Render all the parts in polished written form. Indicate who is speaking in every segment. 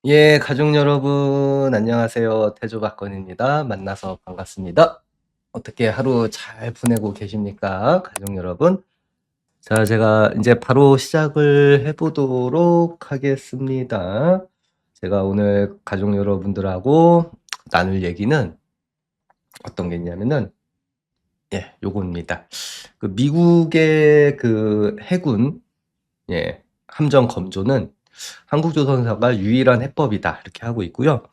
Speaker 1: 예, 가족 여러분, 안녕하세요. 태조박건입니다. 만나서 반갑습니다. 어떻게 하루 잘 보내고 계십니까? 가족 여러분. 자, 제가 이제 바로 시작을 해보도록 하겠습니다. 제가 오늘 가족 여러분들하고 나눌 얘기는 어떤 게 있냐면은, 예, 요겁니다. 그 미국의 그 해군, 예, 함정 검조는 한국조선사가 유일한 해법이다. 이렇게 하고 있고요.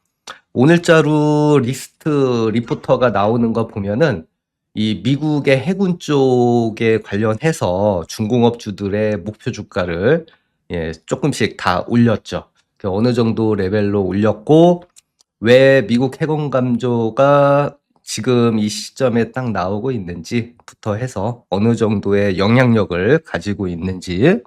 Speaker 1: 오늘자로 리스트 리포터가 나오는 거 보면은 이 미국의 해군 쪽에 관련해서 중공업주들의 목표 주가를 조금씩 다 올렸죠. 그 어느 정도 레벨로 올렸고 왜 미국 해군 감조가 지금 이 시점에 딱 나오고 있는지부터 해서 어느 정도의 영향력을 가지고 있는지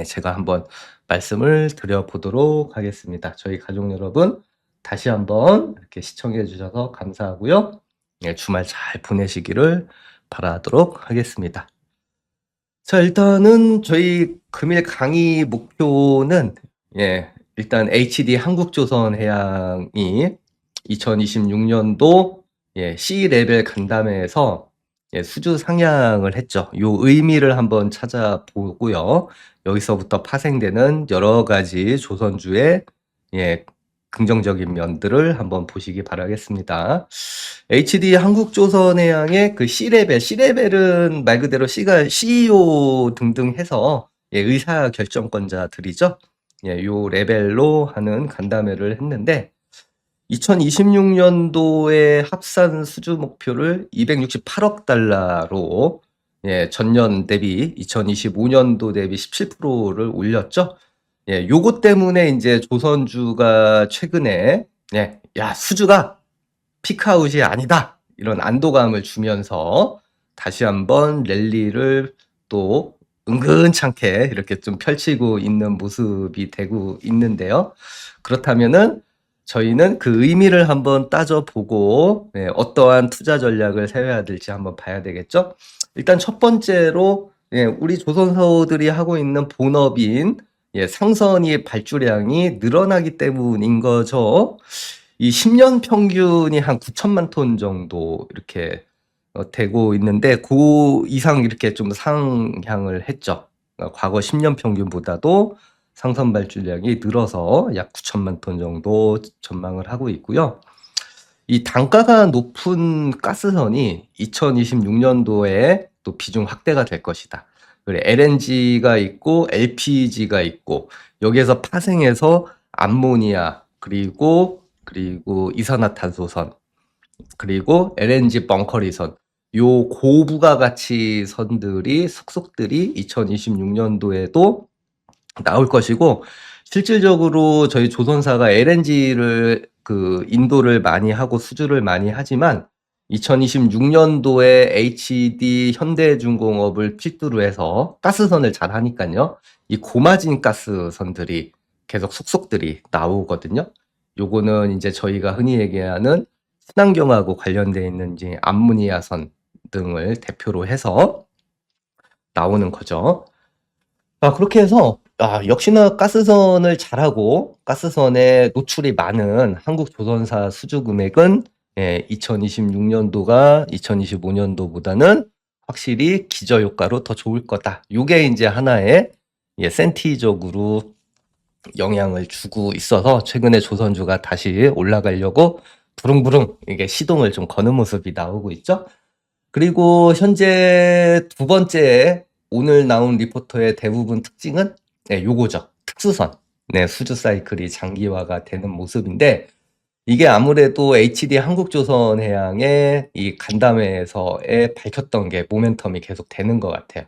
Speaker 1: 제가 한번 말씀을 드려보도록 하겠습니다. 저희 가족 여러분, 다시 한번 이렇게 시청해 주셔서 감사하고요. 주말 잘 보내시기를 바라도록 하겠습니다. 자, 일단은 저희 금일 강의 목표는 일단 HD 한국조선해양이 2026년도 C레벨 간담회에서 수주 상향을 했죠. 요 의미를 한번 찾아보고요. 여기서부터 파생되는 여러 가지 조선주의 긍정적인 면들을 한번 보시기 바라겠습니다. HD 한국조선해양의 그 C레벨은 말 그대로 C가 CEO 등등 해서 의사 결정권자들이죠. 요 레벨로 하는 간담회를 했는데 2026년도의 합산 수주 목표를 268억 달러로 전년 대비 2025년도 대비 17%를 올렸죠. 요것 때문에 이제 조선주가 최근에 야, 수주가 피크아웃이 아니다. 이런 안도감을 주면서 다시 한번 랠리를 또 은근찮게 이렇게 좀 펼치고 있는 모습이 되고 있는데요. 그렇다면은 저희는 그 의미를 한번 따져보고 어떠한 투자 전략을 세워야 될지 한번 봐야 되겠죠. 일단 첫 번째로 우리 조선사호들이 하고 있는 본업인 상선이 발주량이 늘어나기 때문인 거죠. 이 10년 평균이 한 9천만 톤 정도 이렇게 되고 있는데 그 이상 이렇게 좀 상향을 했죠. 과거 10년 평균보다도 상선 발주량이 늘어서 약 9천만 톤 정도 전망을 하고 있고요. 이 단가가 높은 가스선이 2026년도에 또 비중 확대가 될 것이다. 그리고 LNG가 있고 LPG가 있고 여기에서 파생해서 암모니아 그리고 이산화탄소선 그리고 LNG 벙커리선 요 고부가가치 선들이 속속들이 2026년도에도 나올 것이고 실질적으로 저희 조선사가 LNG를 그 인도를 많이 하고 수주를 많이 하지만 2026년도에 HD 현대중공업을 필두로 해서 가스선을 잘 하니까요. 이 고마진 가스선들이 계속 속속들이 나오거든요. 요거는 이제 저희가 흔히 얘기하는 친환경하고 관련돼 있는 이제 암모니아선 등을 대표로 해서 나오는 거죠. 그렇게 해서 역시나 가스선을 잘하고 가스선에 노출이 많은 한국조선사 수주 금액은 2026년도가 2025년도보다는 확실히 기저효과로 더 좋을 거다. 요게 이제 하나의 센티적으로 영향을 주고 있어서 최근에 조선주가 다시 올라가려고 부릉부릉 이게 시동을 좀 거는 모습이 나오고 있죠. 그리고 현재 두 번째 오늘 나온 리포터의 대부분 특징은 요거죠. 특수선. 수주 사이클이 장기화가 되는 모습인데 이게 아무래도 HD 한국조선해양의 이 간담회에서의 밝혔던 게 모멘텀이 계속 되는 것 같아요.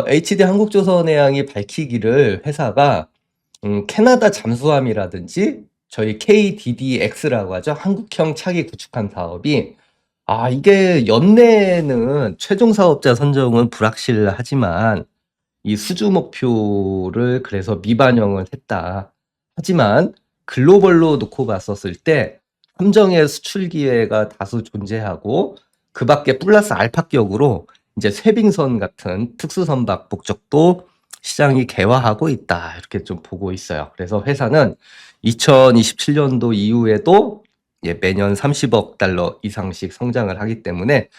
Speaker 1: HD 한국조선해양이 밝히기를 회사가 캐나다 잠수함이라든지 저희 KDDX라고 하죠. 한국형 차기 구축함 사업이 이게 연내에는 최종 사업자 선정은 불확실하지만 이 수주 목표를 그래서 미반영을 했다. 하지만 글로벌로 놓고 봤었을 때 함정의 수출 기회가 다수 존재하고 그 밖에 플러스 알파격으로 이제 쇠빙선 같은 특수선박 목적도 시장이 개화하고 있다. 이렇게 좀 보고 있어요. 그래서 회사는 2027년도 이후에도 매년 30억 달러 이상씩 성장을 하기 때문에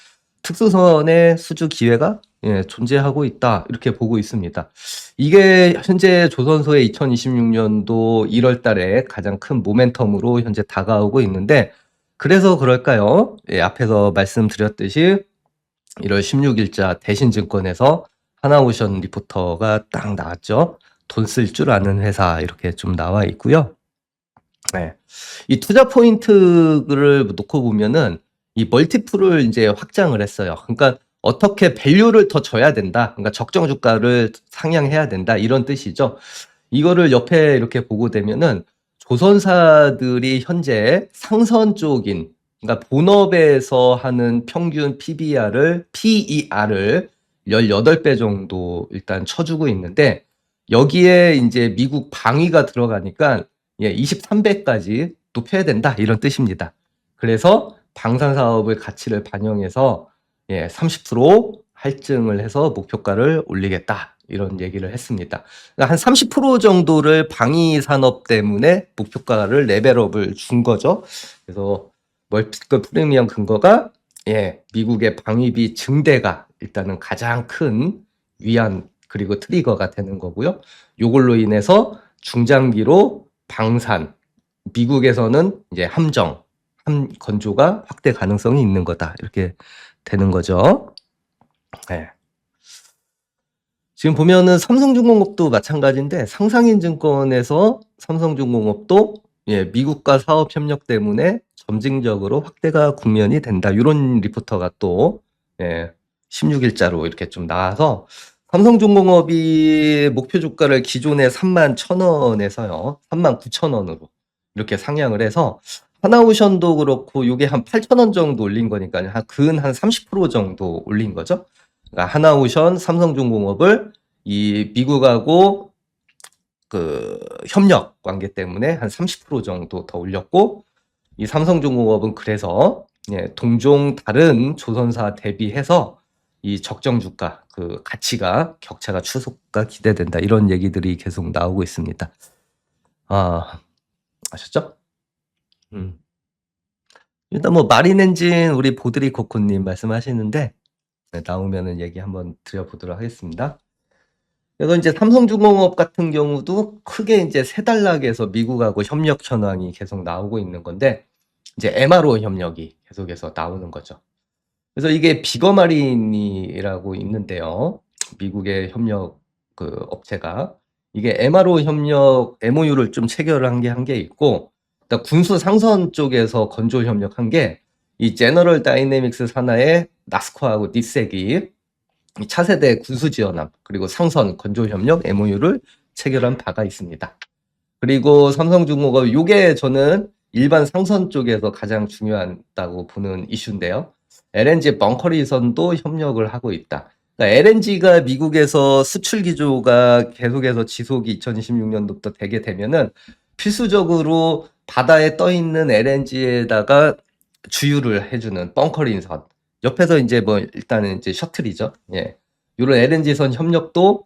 Speaker 1: 특수선의 수주 기회가 존재하고 있다. 이렇게 보고 있습니다. 이게 현재 조선소의 2026년도 1월 달에 가장 큰 모멘텀으로 현재 다가오고 있는데, 그래서 그럴까요? 앞에서 말씀드렸듯이 1월 16일자 대신증권에서 하나오션 리포터가 딱 나왔죠. 돈 쓸 줄 아는 회사 이렇게 좀 나와 있고요. 네. 이 투자 포인트를 놓고 보면은 이 멀티플을 이제 확장을 했어요. 그러니까 어떻게 밸류를 더 줘야 된다. 그러니까 적정 주가를 상향해야 된다. 이런 뜻이죠. 이거를 옆에 이렇게 보고 되면은 조선사들이 현재 상선 쪽인, 그러니까 본업에서 하는 평균 PER을 18배 정도 일단 쳐주고 있는데, 여기에 이제 미국 방위가 들어가니까 23배까지 높여야 된다. 이런 뜻입니다. 그래서 방산 사업의 가치를 반영해서 30% 할증을 해서 목표가를 올리겠다. 이런 얘기를 했습니다. 그러니까 한 30% 정도를 방위 산업 때문에 목표가를 레벨업을 준 거죠. 그래서 멀티플 프리미엄 근거가 미국의 방위비 증대가 일단은 가장 큰 위안 그리고 트리거가 되는 거고요. 요걸로 인해서 중장기로 방산, 미국에서는 이제 함 건조가 확대 가능성이 있는 거다. 이렇게 되는 거죠. 네. 지금 보면은 삼성중공업도 마찬가지인데, 상상인증권에서 삼성중공업도 미국과 사업 협력 때문에 점진적으로 확대가 국면이 된다. 이런 리포터가 또 16일자로 이렇게 좀 나와서, 삼성중공업이 목표 주가를 기존에 31,000원에서요 39,000원으로 이렇게 상향을 해서, 하나오션도 그렇고 요게 한 8,000원 정도 올린 거니까 한 30% 정도 올린 거죠. 그러니까 하나오션, 삼성중공업을 이 미국하고 그 협력 관계 때문에 한 30% 정도 더 올렸고, 이 삼성중공업은 그래서 동종 다른 조선사 대비해서 이 적정 주가 그 가치가 격차가 추세가 기대된다. 이런 얘기들이 계속 나오고 있습니다. 아셨죠? 일단 뭐 마린 엔진 우리 보드리 코코님 말씀하시는데, 나오면은 얘기 한번 드려보도록 하겠습니다. 그래서 이제 삼성중공업 같은 경우도 크게 이제 세 단락에서 미국하고 협력 현황이 계속 나오고 있는 건데, 이제 MRO 협력이 계속해서 나오는 거죠. 그래서 이게 비거마린이라고 있는데요. 미국의 협력 그 업체가 이게 MRO 협력 MOU를 좀 체결을 한 게 있고, 그러니까 군수 상선 쪽에서 건조 협력한 게 이 제너럴 다이내믹스 산하의 나스코하고 니색이 이 차세대 군수 지원함 그리고 상선 건조 협력 MOU를 체결한 바가 있습니다. 그리고 삼성중공업, 요게 저는 일반 상선 쪽에서 가장 중요하다고 보는 이슈인데요. LNG 벙커리선도 협력을 하고 있다. 그러니까 LNG가 미국에서 수출 기조가 계속해서 지속이 2026년도부터 되게 되면은 필수적으로 바다에 떠 있는 LNG에다가 주유를 해주는 벙커리선. 옆에서 이제 뭐 일단은 이제 셔틀이죠. 이런 LNG선 협력도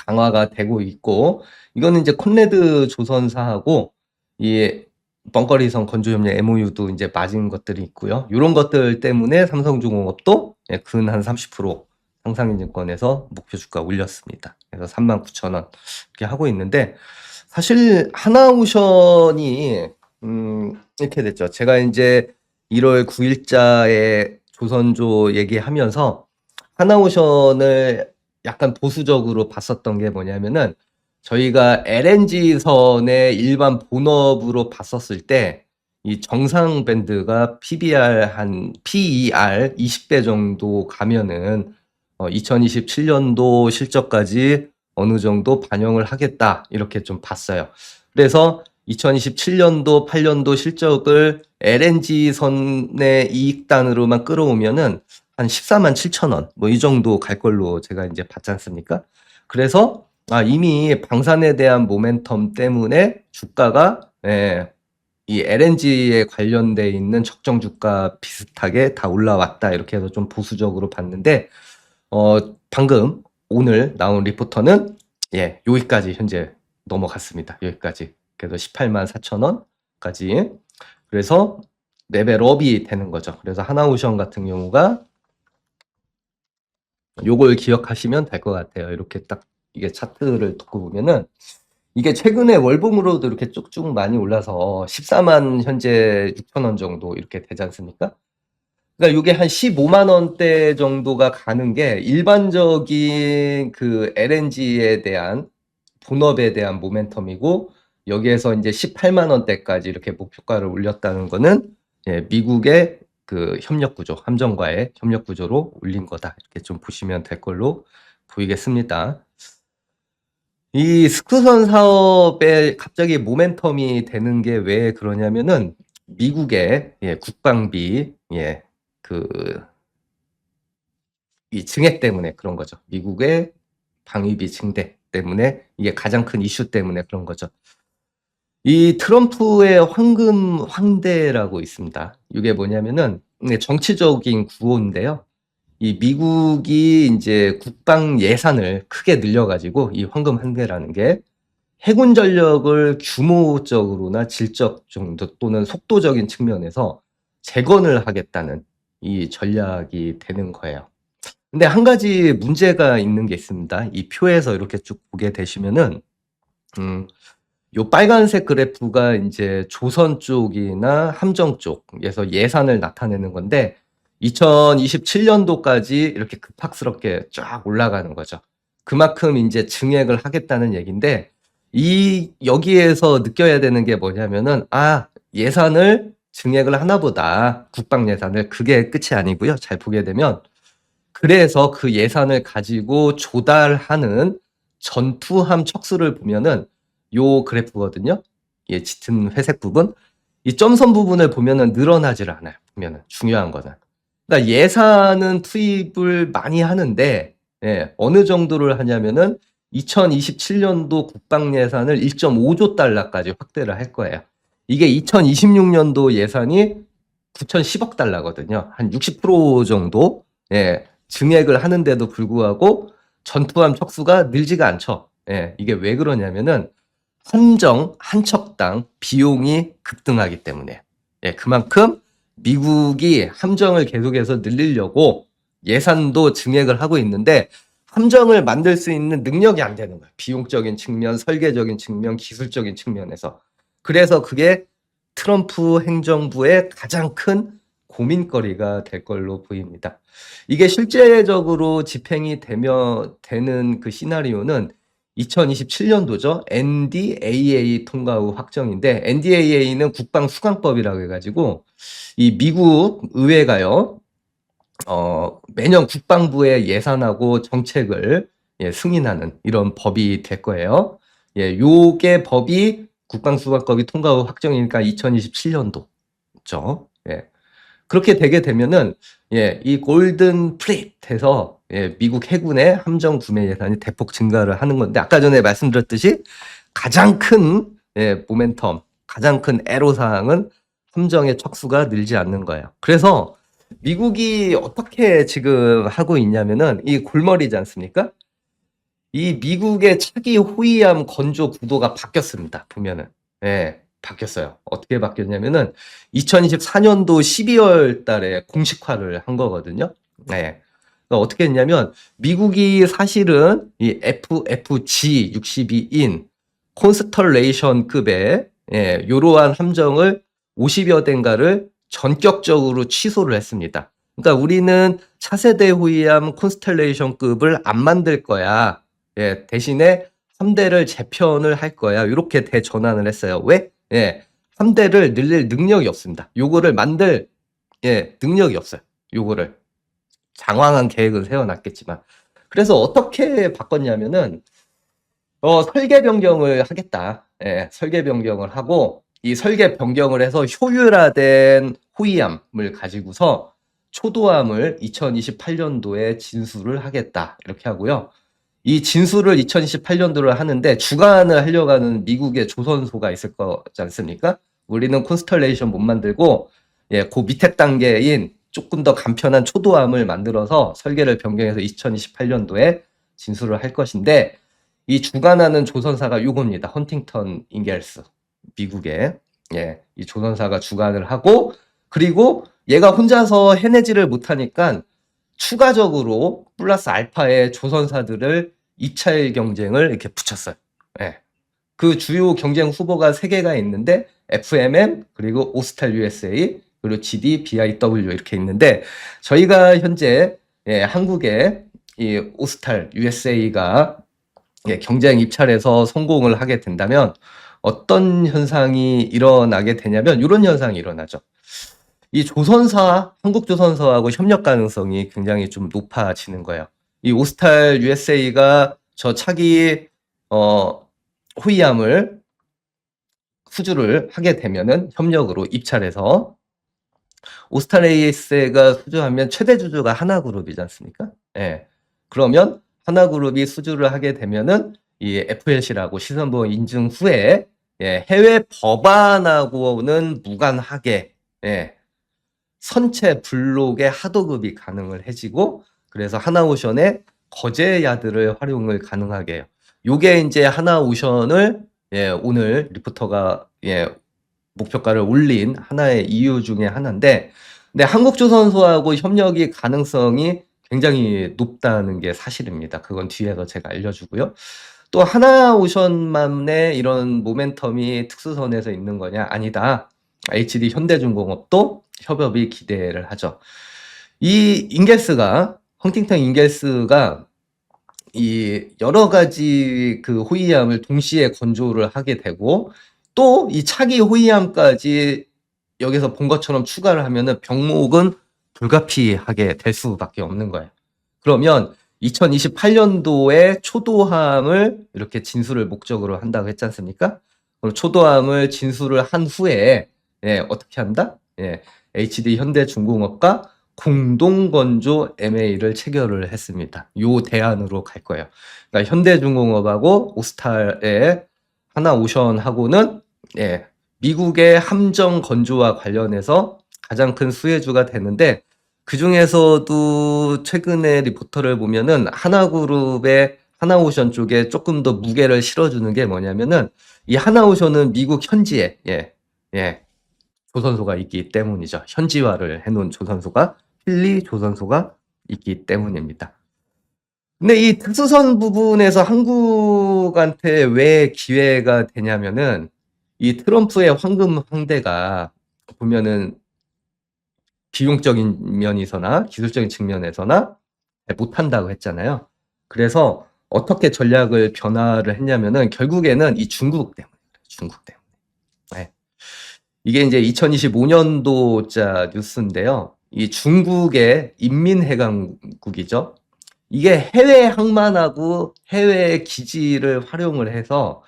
Speaker 1: 강화가 되고 있고, 이거는 이제 콘레드 조선사하고 이 벙커리선 건조협력 MOU도 이제 맞은 것들이 있고요. 이런 것들 때문에 삼성중공업도 근 한 30% 상상인증권에서 목표 주가 올렸습니다. 그래서 39,000원 이렇게 하고 있는데, 사실 하나오션이 이렇게 됐죠. 제가 이제 1월 9일자에 조선조 얘기하면서 하나오션을 약간 보수적으로 봤었던 게 뭐냐면은, 저희가 LNG선의 일반 본업으로 봤었을 때 이 정상 밴드가 PER 20배 정도 가면은 2027년도 실적까지 어느 정도 반영을 하겠다. 이렇게 좀 봤어요. 그래서 2027년도 8년도 실적을 LNG선의 이익단으로만 끌어오면은 한 147,000원 뭐 이 정도 갈 걸로 제가 이제 봤지 않습니까? 그래서 이미 방산에 대한 모멘텀 때문에 주가가 이 LNG에 관련돼 있는 적정 주가 비슷하게 다 올라왔다. 이렇게 해서 좀 보수적으로 봤는데, 방금 오늘 나온 리포터는 여기까지 현재 넘어갔습니다. 여기까지. 그래서 184,000원까지. 그래서 레벨업이 되는 거죠. 그래서 하나오션 같은 경우가 요걸 기억하시면 될 것 같아요. 이렇게 딱 이게 차트를 두고 보면은 이게 최근에 월봉으로도 이렇게 쭉쭉 많이 올라서 14만 현재 6,000원 정도 이렇게 되지 않습니까? 그러니까 이게 한 15만 원대 정도가 가는 게 일반적인 그 LNG에 대한 본업에 대한 모멘텀이고, 여기에서 이제 18만 원대까지 이렇게 목표가를 올렸다는 거는 미국의 그 협력 구조, 함정과의 협력 구조로 올린 거다. 이렇게 좀 보시면 될 걸로 보이겠습니다. 이 스크선 사업에 갑자기 모멘텀이 되는 게 왜 그러냐면은 미국의 국방비 이 증액 때문에 그런 거죠. 미국의 방위비 증대 때문에, 이게 가장 큰 이슈 때문에 그런 거죠. 이 트럼프의 황금 황대라고 있습니다. 이게 뭐냐면은 정치적인 구호인데요. 이 미국이 이제 국방 예산을 크게 늘려가지고, 이 황금 황대라는 게 해군 전력을 규모적으로나 질적 정도 또는 속도적인 측면에서 재건을 하겠다는 이 전략이 되는 거예요. 근데 한 가지 문제가 있는 게 있습니다. 이 표에서 이렇게 쭉 보게 되시면은 요 빨간색 그래프가 이제 조선 쪽이나 함정 쪽에서 예산을 나타내는 건데, 2027년도까지 이렇게 급박스럽게 쫙 올라가는 거죠. 그만큼 이제 증액을 하겠다는 얘기인데, 여기에서 느껴야 되는 게 뭐냐면은, 예산을 증액을 하나 보다. 국방 예산을. 그게 끝이 아니고요. 잘 보게 되면, 그래서 그 예산을 가지고 조달하는 전투함 척수를 보면은 요 그래프거든요. 짙은 회색 부분. 이 점선 부분을 보면은 늘어나질 않아요. 보면은 중요한 거는. 그러니까 예산은 투입을 많이 하는데 어느 정도를 하냐면은 2027년도 국방 예산을 1.5조 달러까지 확대를 할 거예요. 이게 2026년도 예산이 9,010억 달러거든요. 한 60% 정도 증액을 하는데도 불구하고 전투함 척수가 늘지가 않죠. 이게 왜 그러냐면은 함정 한 척당 비용이 급등하기 때문에. 그만큼 미국이 함정을 계속해서 늘리려고 예산도 증액을 하고 있는데, 함정을 만들 수 있는 능력이 안 되는 거예요. 비용적인 측면, 설계적인 측면, 기술적인 측면에서. 그래서 그게 트럼프 행정부의 가장 큰 고민거리가 될 걸로 보입니다. 이게 실제적으로 집행이 되는 그 시나리오는 2027년도죠. NDAA 통과 후 확정인데, NDAA는 국방수강법이라고 해가지고 이 미국 의회가요, 매년 국방부의 예산하고 정책을 승인하는 이런 법이 될 거예요. 요게 법이 국방수강법이 통과 후 확정이니까 2027년도죠. 그렇게 되게 되면은 이 골든 플릿에서 미국 해군의 함정 구매 예산이 대폭 증가를 하는 건데, 아까 전에 말씀드렸듯이 가장 큰 모멘텀, 가장 큰 애로사항은 함정의 척수가 늘지 않는 거예요. 그래서 미국이 어떻게 지금 하고 있냐면은 이 골머리지 않습니까? 이 미국의 차기 호위함 건조 구도가 바뀌었습니다. 보면은 바뀌었어요. 어떻게 바뀌었냐면은 2024년도 12월 달에 공식화를 한 거거든요. 그러니까 어떻게 했냐면 미국이 사실은 이 FFG 62인 콘스털레이션급의 이러한 함정을 50여 대인가를 전격적으로 취소를 했습니다. 그러니까 우리는 차세대 호위함 콘스텔레이션급을 안 만들 거야. 대신에 3대를 재편을 할 거야. 이렇게 대전환을 했어요. 왜? 3대를 늘릴 능력이 없습니다. 요거를 만들 능력이 없어요. 요거를 장황한 계획을 세워놨겠지만. 그래서 어떻게 바꿨냐면은 설계 변경을 하겠다. 설계 변경을 하고, 이 설계 변경을 해서 효율화된 호위함을 가지고서 초도함을 2028년도에 진수를 하겠다. 이렇게 하고요. 이 진수를 2028년도를 하는데 주관을 하려고 하는 미국의 조선소가 있을 거지 않습니까? 우리는 콘스텔레이션 못 만들고 그 밑에 단계인 조금 더 간편한 초도함을 만들어서 설계를 변경해서 2028년도에 진술을 할 것인데 이 주관하는 조선사가 요겁니다. 헌팅턴 인겔스. 미국의 이 조선사가 주관을 하고 그리고 얘가 혼자서 해내지를 못하니까 추가적으로 플러스 알파의 조선사들을 2차일 경쟁을 이렇게 붙였어요. 그 주요 경쟁 후보가 3개가 있는데 FMM 그리고 오스탈 USA 그리고 GD, BIW 이렇게 있는데 저희가 현재 한국의 이 오스탈 USA가 경쟁 입찰에서 성공을 하게 된다면 어떤 현상이 일어나게 되냐면 이런 현상이 일어나죠. 이 조선사, 한국조선사하고 협력 가능성이 굉장히 좀 높아지는 거예요. 이 오스탈 USA가 저 차기 호위함을 수주를 하게 되면은 협력으로 입찰해서 오스탈 AS가 수주하면 최대 주주가 하나그룹이지 않습니까? 그러면 하나그룹이 수주를 하게 되면은 이 FLC라고 시선보험 인증 후에 해외 법안하고는 무관하게 선체 블록의 하도급이 가능해지고 그래서 하나오션의 거제 야드를 활용을 가능하게 해요. 요게 이제 하나오션을 오늘 리포터가 목표가를 올린 하나의 이유 중에 하나인데 근데 한국조선소하고 협력이 가능성이 굉장히 높다는 게 사실입니다. 그건 뒤에서 제가 알려주고요. 또 하나오션만의 이런 모멘텀이 특수선에서 있는 거냐? 아니다. HD 현대중공업도 협업이 기대를 하죠. 이 인겔스가 헌팅턴 인겔스가 이 여러 가지 그 호위함을 동시에 건조를 하게 되고 또 이 차기 호위함까지 여기서 본 것처럼 추가를 하면은 병목은 불가피하게 될 수밖에 없는 거예요. 그러면 2028년도에 초도함을 이렇게 진수를 목적으로 한다고 했지 않습니까? 그럼 초도함을 진수를 한 후에 어떻게 한다? HD 현대중공업과 공동건조 MA를 체결을 했습니다. 요 대안으로 갈 거예요. 그러니까 현대중공업하고 오스탈의 하나오션하고는 미국의 함정 건조와 관련해서 가장 큰 수혜주가 되는데 그 중에서도 최근에 리포터를 보면은 하나그룹의 하나오션 쪽에 조금 더 무게를 실어주는 게 뭐냐면은 이 하나오션은 미국 현지에 조선소가 있기 때문이죠. 현지화를 해놓은 조선소가 필리 조선소가 있기 때문입니다. 근데 이 특수선 부분에서 한국한테 왜 기회가 되냐면은 이 트럼프의 황금 황대가 보면은 비용적인 면에서나 기술적인 측면에서나 못한다고 했잖아요. 그래서 어떻게 전략을 변화를 했냐면은 결국에는 이 중국 때문에 중국 때문에. 이게 이제 2025년도자 뉴스인데요. 이 중국의 인민해방국이죠. 이게 해외 항만하고 해외 기지를 활용을 해서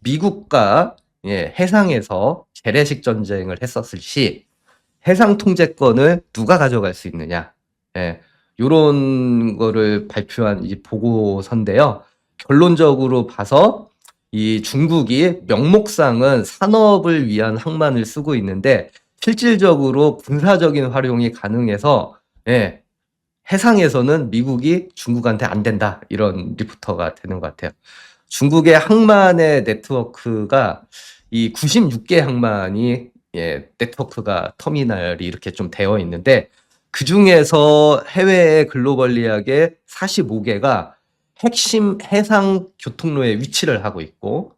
Speaker 1: 미국과 해상에서 재래식 전쟁을 했었을 시 해상 통제권을 누가 가져갈 수 있느냐. 요런 거를 발표한 이 보고서인데요. 결론적으로 봐서 이 중국이 명목상은 산업을 위한 항만을 쓰고 있는데 실질적으로 군사적인 활용이 가능해서 해상에서는 미국이 중국한테 안 된다. 이런 리포터가 되는 것 같아요. 중국의 항만의 네트워크가 이 96개 항만이 네트워크가 터미널이 이렇게 좀 되어 있는데 그 중에서 해외 글로벌리하게 45개가 핵심 해상 교통로에 위치를 하고 있고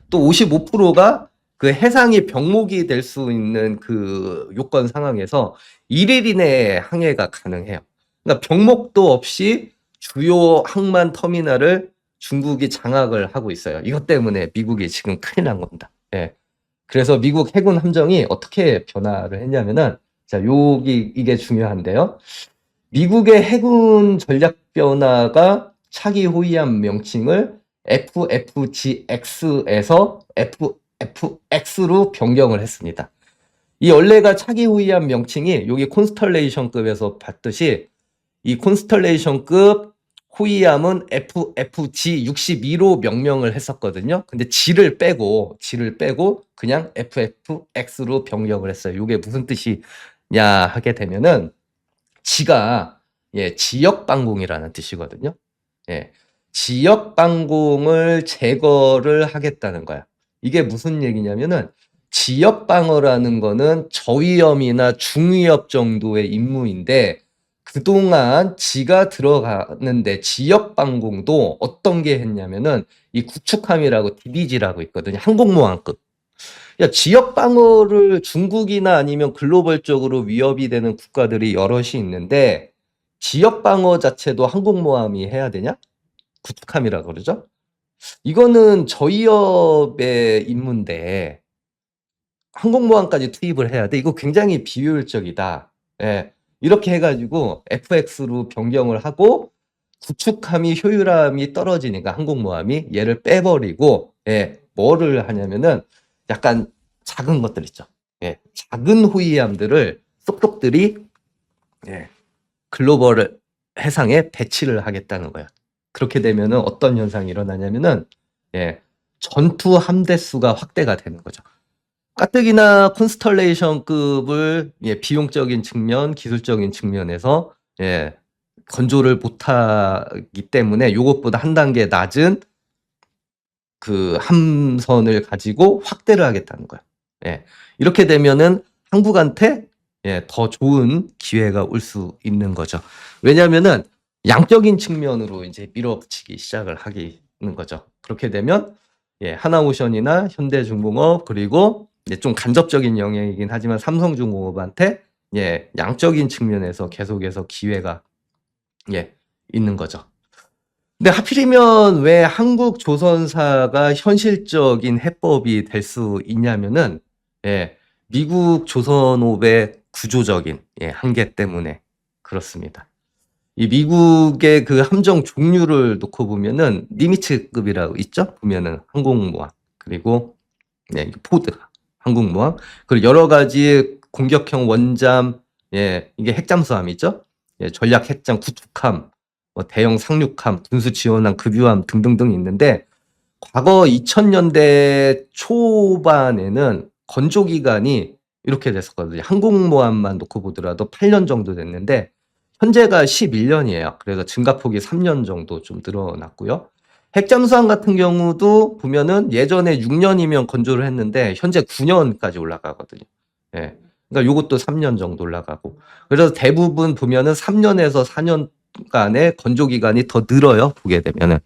Speaker 1: 또 55%가 그 해상이 병목이 될 수 있는 그 요건 상황에서 1일 이내에 항해가 가능해요. 그러니까 병목도 없이 주요 항만 터미널을 중국이 장악을 하고 있어요. 이것 때문에 미국이 지금 큰일 난 겁니다. 그래서 미국 해군 함정이 어떻게 변화를 했냐면은 자, 이게 중요한데요. 미국의 해군 전략 변화가 차기 호위함 명칭을 FFGX에서 FFX로 변경을 했습니다. 이 원래가 차기 호위함 명칭이 여기 콘스털레이션급에서 봤듯이 이 콘스털레이션급 호위함은 FFG-62로 명명을 했었거든요. 근데 G를 빼고 그냥 FFX로 변경을 했어요. 이게 무슨 뜻이냐 하게 되면은 G가 지역 방공이라는 뜻이거든요. 예. 지역 방공을 제거를 하겠다는 거야. 이게 무슨 얘기냐면은 지역 방어라는 거는 저위험이나 중위험 정도의 임무인데 그동안 지가 들어가는데 지역 방공도 어떤 게 했냐면은 이 구축함이라고 DDG라고 있거든요. 항공모함급. 야, 지역 방어를 중국이나 아니면 글로벌적으로 위협이 되는 국가들이 여럿이 있는데 지역 방어 자체도 항공모함이 해야 되냐? 구축함이라 그러죠. 이거는 저희업의 임무인데 항공모함까지 투입을 해야 돼. 이거 굉장히 비효율적이다. 예. 이렇게 해가지고 FX로 변경을 하고 구축함이 효율함이 떨어지니까 항공모함이 얘를 빼버리고 뭐를 하냐면은 약간 작은 것들 있죠. 작은 호위함들을 쏙쏙들이 글로벌 해상에 배치를 하겠다는 거야. 그렇게 되면은 어떤 현상이 일어나냐면은 전투 함대 수가 확대가 되는 거죠. 가뜩이나 콘스털레이션급을 비용적인 측면, 기술적인 측면에서 건조를 못하기 때문에 이것보다 한 단계 낮은 그 함선을 가지고 확대를 하겠다는 거야. 이렇게 되면은 한국한테 더 좋은 기회가 올 수 있는 거죠. 왜냐하면은 양적인 측면으로 이제 밀어붙이기 시작을 하기는 거죠. 그렇게 되면 하나오션이나 현대중공업 그리고 좀 간접적인 영역이긴 하지만 삼성중공업한테 양적인 측면에서 계속해서 기회가 있는 거죠. 근데 하필이면 왜 한국 조선사가 현실적인 해법이 될 수 있냐면은 미국 조선업의 구조적인 한계 때문에 그렇습니다. 이 미국의 그 함정 종류를 놓고 보면은 니미츠급이라고 있죠? 보면은 항공모함 그리고 포드 항공모함 그리고 여러 가지 공격형 원잠 이게 핵잠수함이죠? 전략 핵잠 구축함 뭐 대형 상륙함 군수 지원함 급유함 등등등 있는데 과거 2000년대 초반에는 건조 기간이 이렇게 됐었거든요. 항공모함만 놓고 보더라도 8년 정도 됐는데 현재가 11년이에요. 그래서 증가폭이 3년 정도 좀 늘어났고요. 핵잠수함 같은 경우도 보면은 예전에 6년이면 건조를 했는데 현재 9년까지 올라가거든요. 그러니까 요것도 3년 정도 올라가고. 그래서 대부분 보면은 3년에서 4년간의 건조 기간이 더 늘어요. 보게 되면은.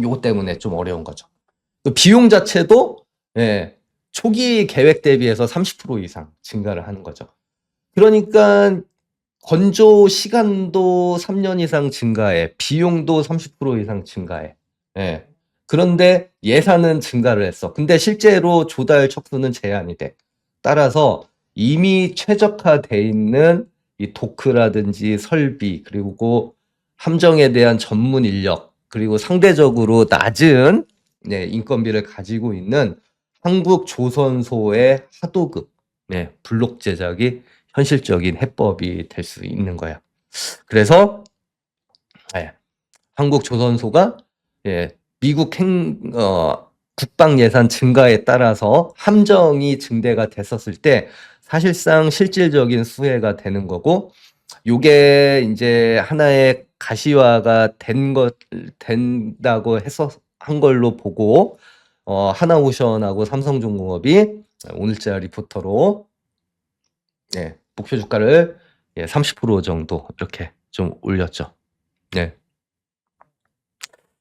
Speaker 1: 요것 때문에 좀 어려운 거죠. 비용 자체도 초기 계획 대비해서 30% 이상 증가를 하는 거죠. 그러니까 건조 시간도 3년 이상 증가해, 비용도 30% 이상 증가해. 그런데 예산은 증가를 했어. 근데 실제로 조달 척수는 제한이 돼. 따라서 이미 최적화돼 있는 이 도크라든지 설비 그리고 함정에 대한 전문 인력 그리고 상대적으로 낮은 인건비를 가지고 있는 한국 조선소의 하도급 블록 제작이 현실적인 해법이 될 수 있는 거야. 그래서 한국 조선소가 미국 국방 예산 증가에 따라서 함정이 증대가 됐었을 때 사실상 실질적인 수혜가 되는 거고 요게 이제 하나의 가시화가 된다고 해서 한 걸로 보고 하나오션하고 삼성중공업이 오늘자 리포터로 목표 주가를 30% 정도 이렇게 좀 올렸죠.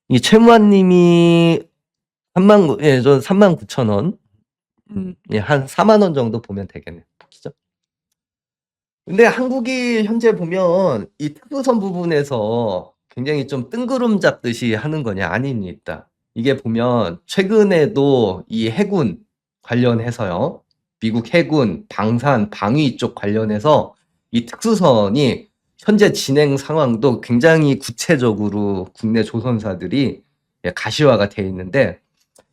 Speaker 1: 이 최무환님이 39,000원, 한 4만 원 정도 보면 되겠네. 보시죠. 근데 한국이 현재 보면 이 특수선 부분에서 굉장히 좀 뜬구름 잡듯이 하는 거냐? 아닙니다. 이게 보면 최근에도 이 해군 관련해서요. 미국 해군, 방산, 방위 쪽 관련해서 이 특수선이 현재 진행 상황도 굉장히 구체적으로 국내 조선사들이 가시화가 돼 있는데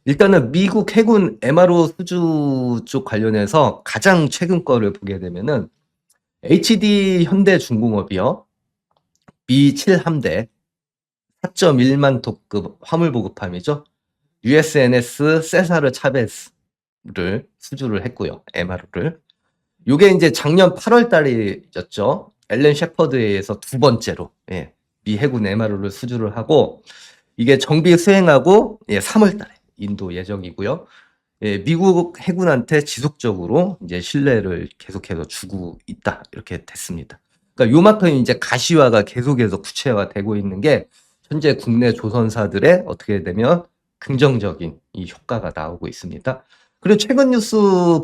Speaker 1: 일단은 미국 해군 MRO 수주 쪽 관련해서 가장 최근 거를 보게 되면은 HD 현대중공업이요. B7 함대 4.1만 톤급 화물 보급함이죠. USNS 세사르 차베스를 수주를 했고요. MRO를. 요게 이제 작년 8월 달이었죠. 앨런 셰퍼드에 의해서 두 번째로 미 해군 MRO를 수주를 하고 이게 정비 수행하고 3월 달에 인도 예정이고요. 미국 해군한테 지속적으로 이제 신뢰를 계속해서 주고 있다. 이렇게 됐습니다. 그러니까 요만큼 이제 가시화가 계속해서 구체화되고 있는 게 현재 국내 조선사들의 어떻게 되면 긍정적인 이 효과가 나오고 있습니다. 그리고 최근 뉴스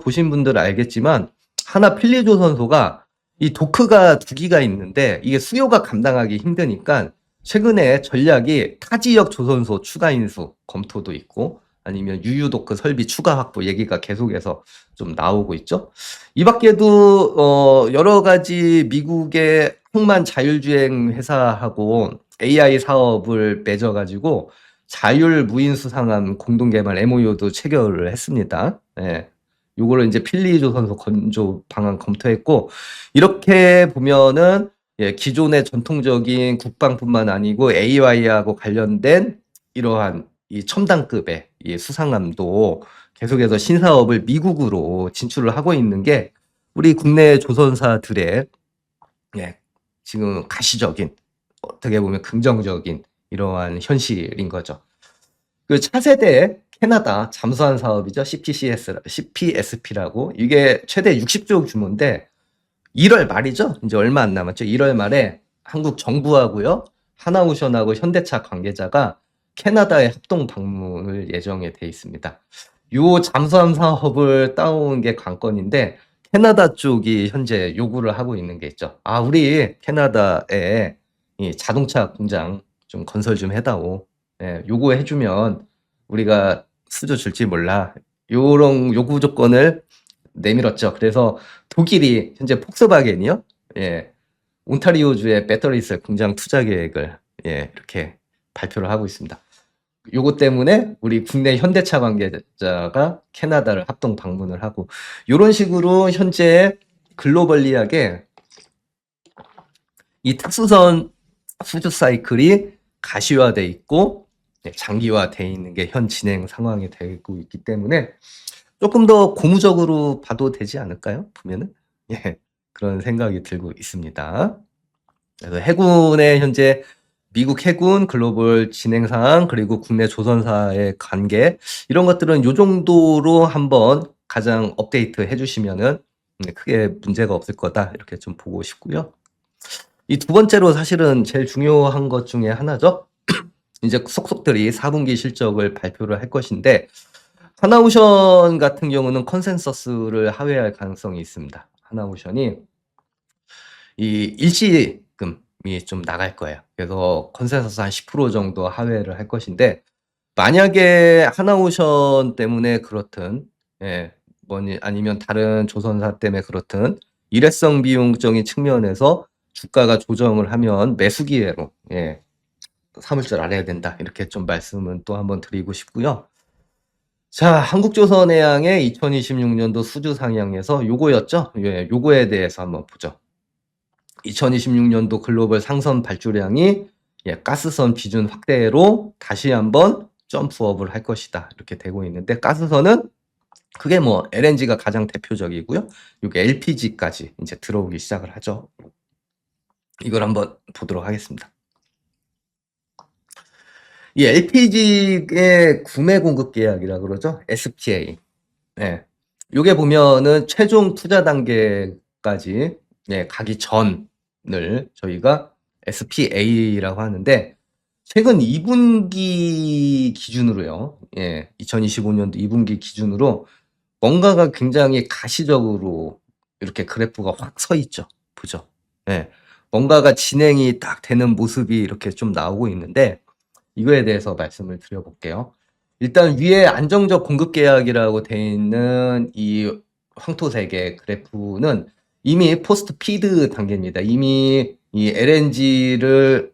Speaker 1: 보신 분들은 알겠지만 하나 필리조선소가 이 도크가 2기가 있는데 이게 수요가 감당하기 힘드니까 최근에 전략이 타지역 조선소 추가 인수 검토도 있고 아니면 유유도크 설비 추가 확보 얘기가 계속해서 좀 나오고 있죠. 이 밖에도 여러 가지 미국의 항만 자율주행 회사하고 AI 사업을 맺어가지고 자율 무인 수상함 공동 개발 MOU도 체결을 했습니다. 예. 요거를 이제 필리조선소 건조 방안 검토했고 이렇게 보면은 기존의 전통적인 국방뿐만 아니고 AI하고 관련된 이러한 이 첨단급의 이 수상함도 계속해서 신사업을 미국으로 진출을 하고 있는 게 우리 국내 조선사들의 지금 가시적인 어떻게 보면 긍정적인 이러한 현실인 거죠. 그 차세대 캐나다 잠수함 사업이죠. CPSP라고 이게 최대 60조 규모인데 1월 말이죠. 이제 얼마 안 남았죠. 1월 말에 한국 정부하고요. 하나오션하고 현대차 관계자가 캐나다에 합동 방문을 예정에 돼 있습니다. 요 잠수함 사업을 따온 게 관건인데 캐나다 쪽이 현재 요구를 하고 있는 게 있죠. 아, 우리 캐나다에 이 자동차 공장 좀 건설 좀 해다오. 요구해주면 우리가 수주 줄지 몰라. 요런 요구 조건을 내밀었죠. 그래서 독일이 현재 폭스바겐이요. 온타리오주의 배터리셀 공장 투자 계획을 이렇게 발표를 하고 있습니다. 요거 때문에 우리 국내 현대차 관계자가 캐나다를 합동 방문을 하고 요런 식으로 현재 글로벌리하게 이 특수선 수주 사이클이 가시화돼 있고 장기화돼 있는 게 현 진행 상황이 되고 있기 때문에 조금 더 고무적으로 봐도 되지 않을까요? 보면은 그런 생각이 들고 있습니다. 그래서 해군의 현재 미국 해군 글로벌 진행 상황 그리고 국내 조선사의 관계 이런 것들은 요 정도로 한번 가장 업데이트 해주시면은 크게 문제가 없을 거다 이렇게 좀 보고 싶고요. 이 두 번째로 사실은 제일 중요한 것 중에 하나죠. 이제 속속들이 4분기 실적을 발표를 할 것인데 하나오션 같은 경우는 컨센서스를 하회할 가능성이 있습니다. 하나오션이 이 일시금이 좀 나갈 거예요. 그래서 컨센서스 한 10% 정도 하회를 할 것인데 만약에 하나오션 때문에 그렇든 뭐니 아니면 다른 조선사 때문에 그렇든 일회성 비용적인 측면에서 주가가 조정을 하면 매수 기회로 삼을 줄 알아야 된다. 이렇게 좀 말씀은 또 한번 드리고 싶고요. 자, 한국조선해양의 2026년도 수주 상향에서 요거였죠? 요거에 대해서 한번 보죠. 2026년도 글로벌 상선 발주량이 가스선 비준 확대로 다시 한번 점프업을 할 것이다. 이렇게 되고 있는데 가스선은 그게 뭐 LNG가 가장 대표적이고요. 요게 LPG까지 이제 들어오기 시작을 하죠. 이걸 한번 보도록 하겠습니다. 이 LPG의 구매 공급 계약이라 그러죠. SPA. 요게 보면은 최종 투자 단계까지 가기 전을 저희가 SPA라고 하는데 최근 2분기 기준으로요. 2025년도 2분기 기준으로 뭔가가 굉장히 가시적으로 이렇게 그래프가 확 서 있죠. 보죠. 뭔가가 진행이 딱 되는 모습이 이렇게 좀 나오고 있는데 이거에 대해서 말씀을 드려볼게요. 일단 위에 안정적 공급 계약이라고 돼 있는 이 황토색의 그래프는 이미 포스트 피드 단계입니다. 이미 이 LNG를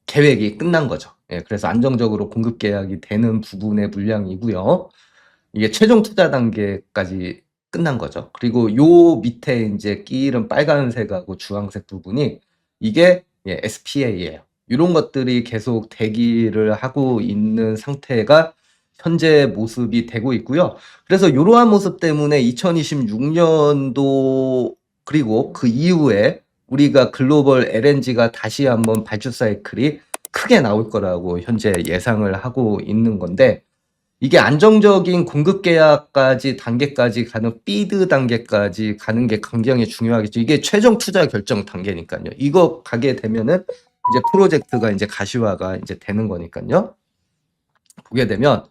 Speaker 1: 계획이 끝난 거죠. 그래서 안정적으로 공급 계약이 되는 부분의 물량이고요. 이게 최종 투자 단계까지 끝난 거죠. 그리고 요 밑에 이제 끼는 빨간색하고 주황색 부분이 이게 SPA예요. 이런 것들이 계속 대기를 하고 있는 상태가 현재 모습이 되고 있고요. 그래서 이러한 모습 때문에 2026년도 그리고 그 이후에 우리가 글로벌 LNG가 다시 한번 발주 사이클이 크게 나올 거라고 현재 예상을 하고 있는 건데, 이게 안정적인 공급 계약까지 단계까지 가는 피드 단계까지 가는 게 굉장히 중요하겠죠. 이게 최종 투자 결정 단계니까요. 이거 가게 되면은 이제 프로젝트가 이제 가시화가 이제 되는 거니까요. 보게 되면,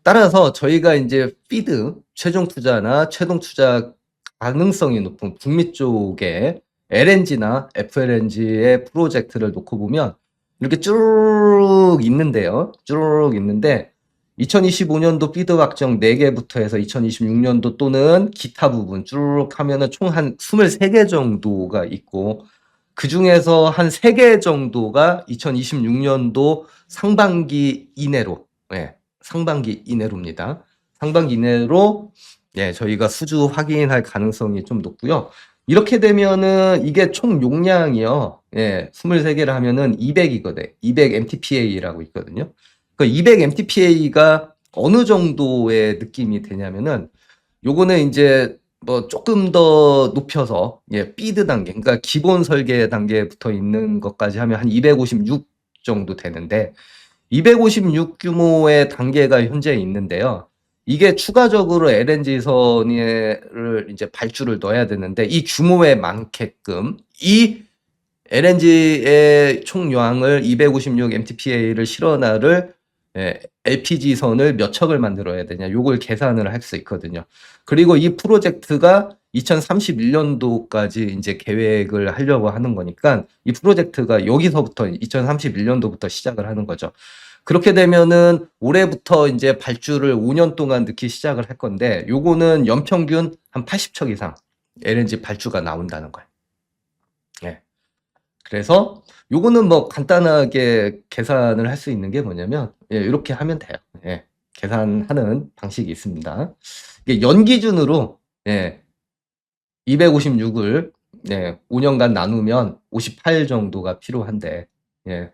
Speaker 1: 따라서 저희가 이제 피드 최종 투자나 최종 투자 가능성이 높은 북미 쪽에 LNG나 FLNG의 프로젝트를 놓고 보면 이렇게 쭉 있는데요. 쭉 있는데 2025년도 피드 확정 4개부터 해서 2026년도 또는 기타 부분 쭉 하면은 총 한 23개 정도가 있고, 그 중에서 한 3개 정도가 2026년도 상반기 이내로, 예, 상반기 이내로입니다. 상반기 이내로, 예, 저희가 수주 확인할 가능성이 좀 높고요. 이렇게 되면은 이게 총 용량이요, 예, 23개를 하면은 200이거든. 200 MTPA라고 있거든요. 그 200 MTPA가 어느 정도의 느낌이 되냐면은, 요거는 이제 뭐 조금 더 높여서, 예, 피드 단계, 그러니까 기본 설계 단계에 붙어 있는 것까지 하면 한 256 정도 되는데, 256 규모의 단계가 현재 있는데요. 이게 추가적으로 LNG선을 이제 발주를 넣어야 되는데, 이 규모에 맞게끔 이 LNG의 총량을 256 MTPA를 실어나를, 예, LPG선을 몇 척을 만들어야 되냐, 요걸 계산을 할 수 있거든요. 그리고 이 프로젝트가 2031년도까지 이제 계획을 하려고 하는 거니까, 이 프로젝트가 여기서부터 2031년도부터 시작을 하는 거죠. 그렇게 되면은 올해부터 이제 발주를 5년 동안 넣기 시작을 할 건데, 요거는 연평균 한 80척 이상 LNG 발주가 나온다는 거예요. 예. 그래서 요거는 뭐 간단하게 계산을 할 수 있는 게 뭐냐면, 예, 이렇게 하면 돼요. 예, 계산하는 방식이 있습니다. 이게 연 기준으로, 예, 256을, 예, 5년간 나누면 58 정도가 필요한데, 예,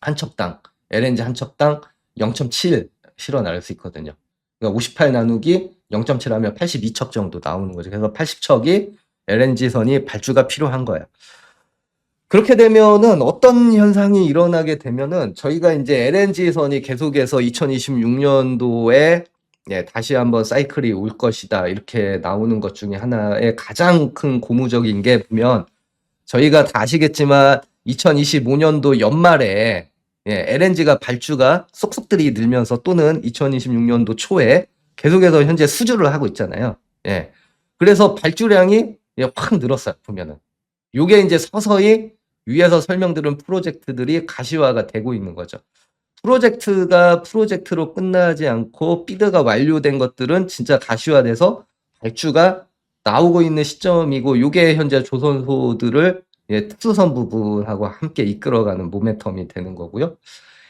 Speaker 1: 한 척당, LNG 한 척당 0.7 실어 나를 수 있거든요. 그러니까 58 나누기 0.7 하면 82척 정도 나오는 거죠. 그래서 80척이 LNG선이 발주가 필요한 거예요. 그렇게 되면은 어떤 현상이 일어나게 되면은, 저희가 이제 LNG선이 계속해서 2026년도에, 예, 다시 한번 사이클이 올 것이다, 이렇게 나오는 것 중에 하나의 가장 큰 고무적인 게 보면, 저희가 다 아시겠지만 2025년도 연말에, 예, LNG가 발주가 쏙쏙들이 늘면서 또는 2026년도 초에 계속해서 현재 수주를 하고 있잖아요. 예. 그래서 발주량이, 예, 확 늘었어요, 보면은. 요게 이제 서서히 위에서 설명드린 프로젝트들이 가시화가 되고 있는 거죠. 프로젝트가 프로젝트로 끝나지 않고 피드가 완료된 것들은 진짜 가시화돼서 발주가 나오고 있는 시점이고, 요게 현재 조선소들을, 예, 특수선 부분하고 함께 이끌어가는 모멘텀이 되는 거고요.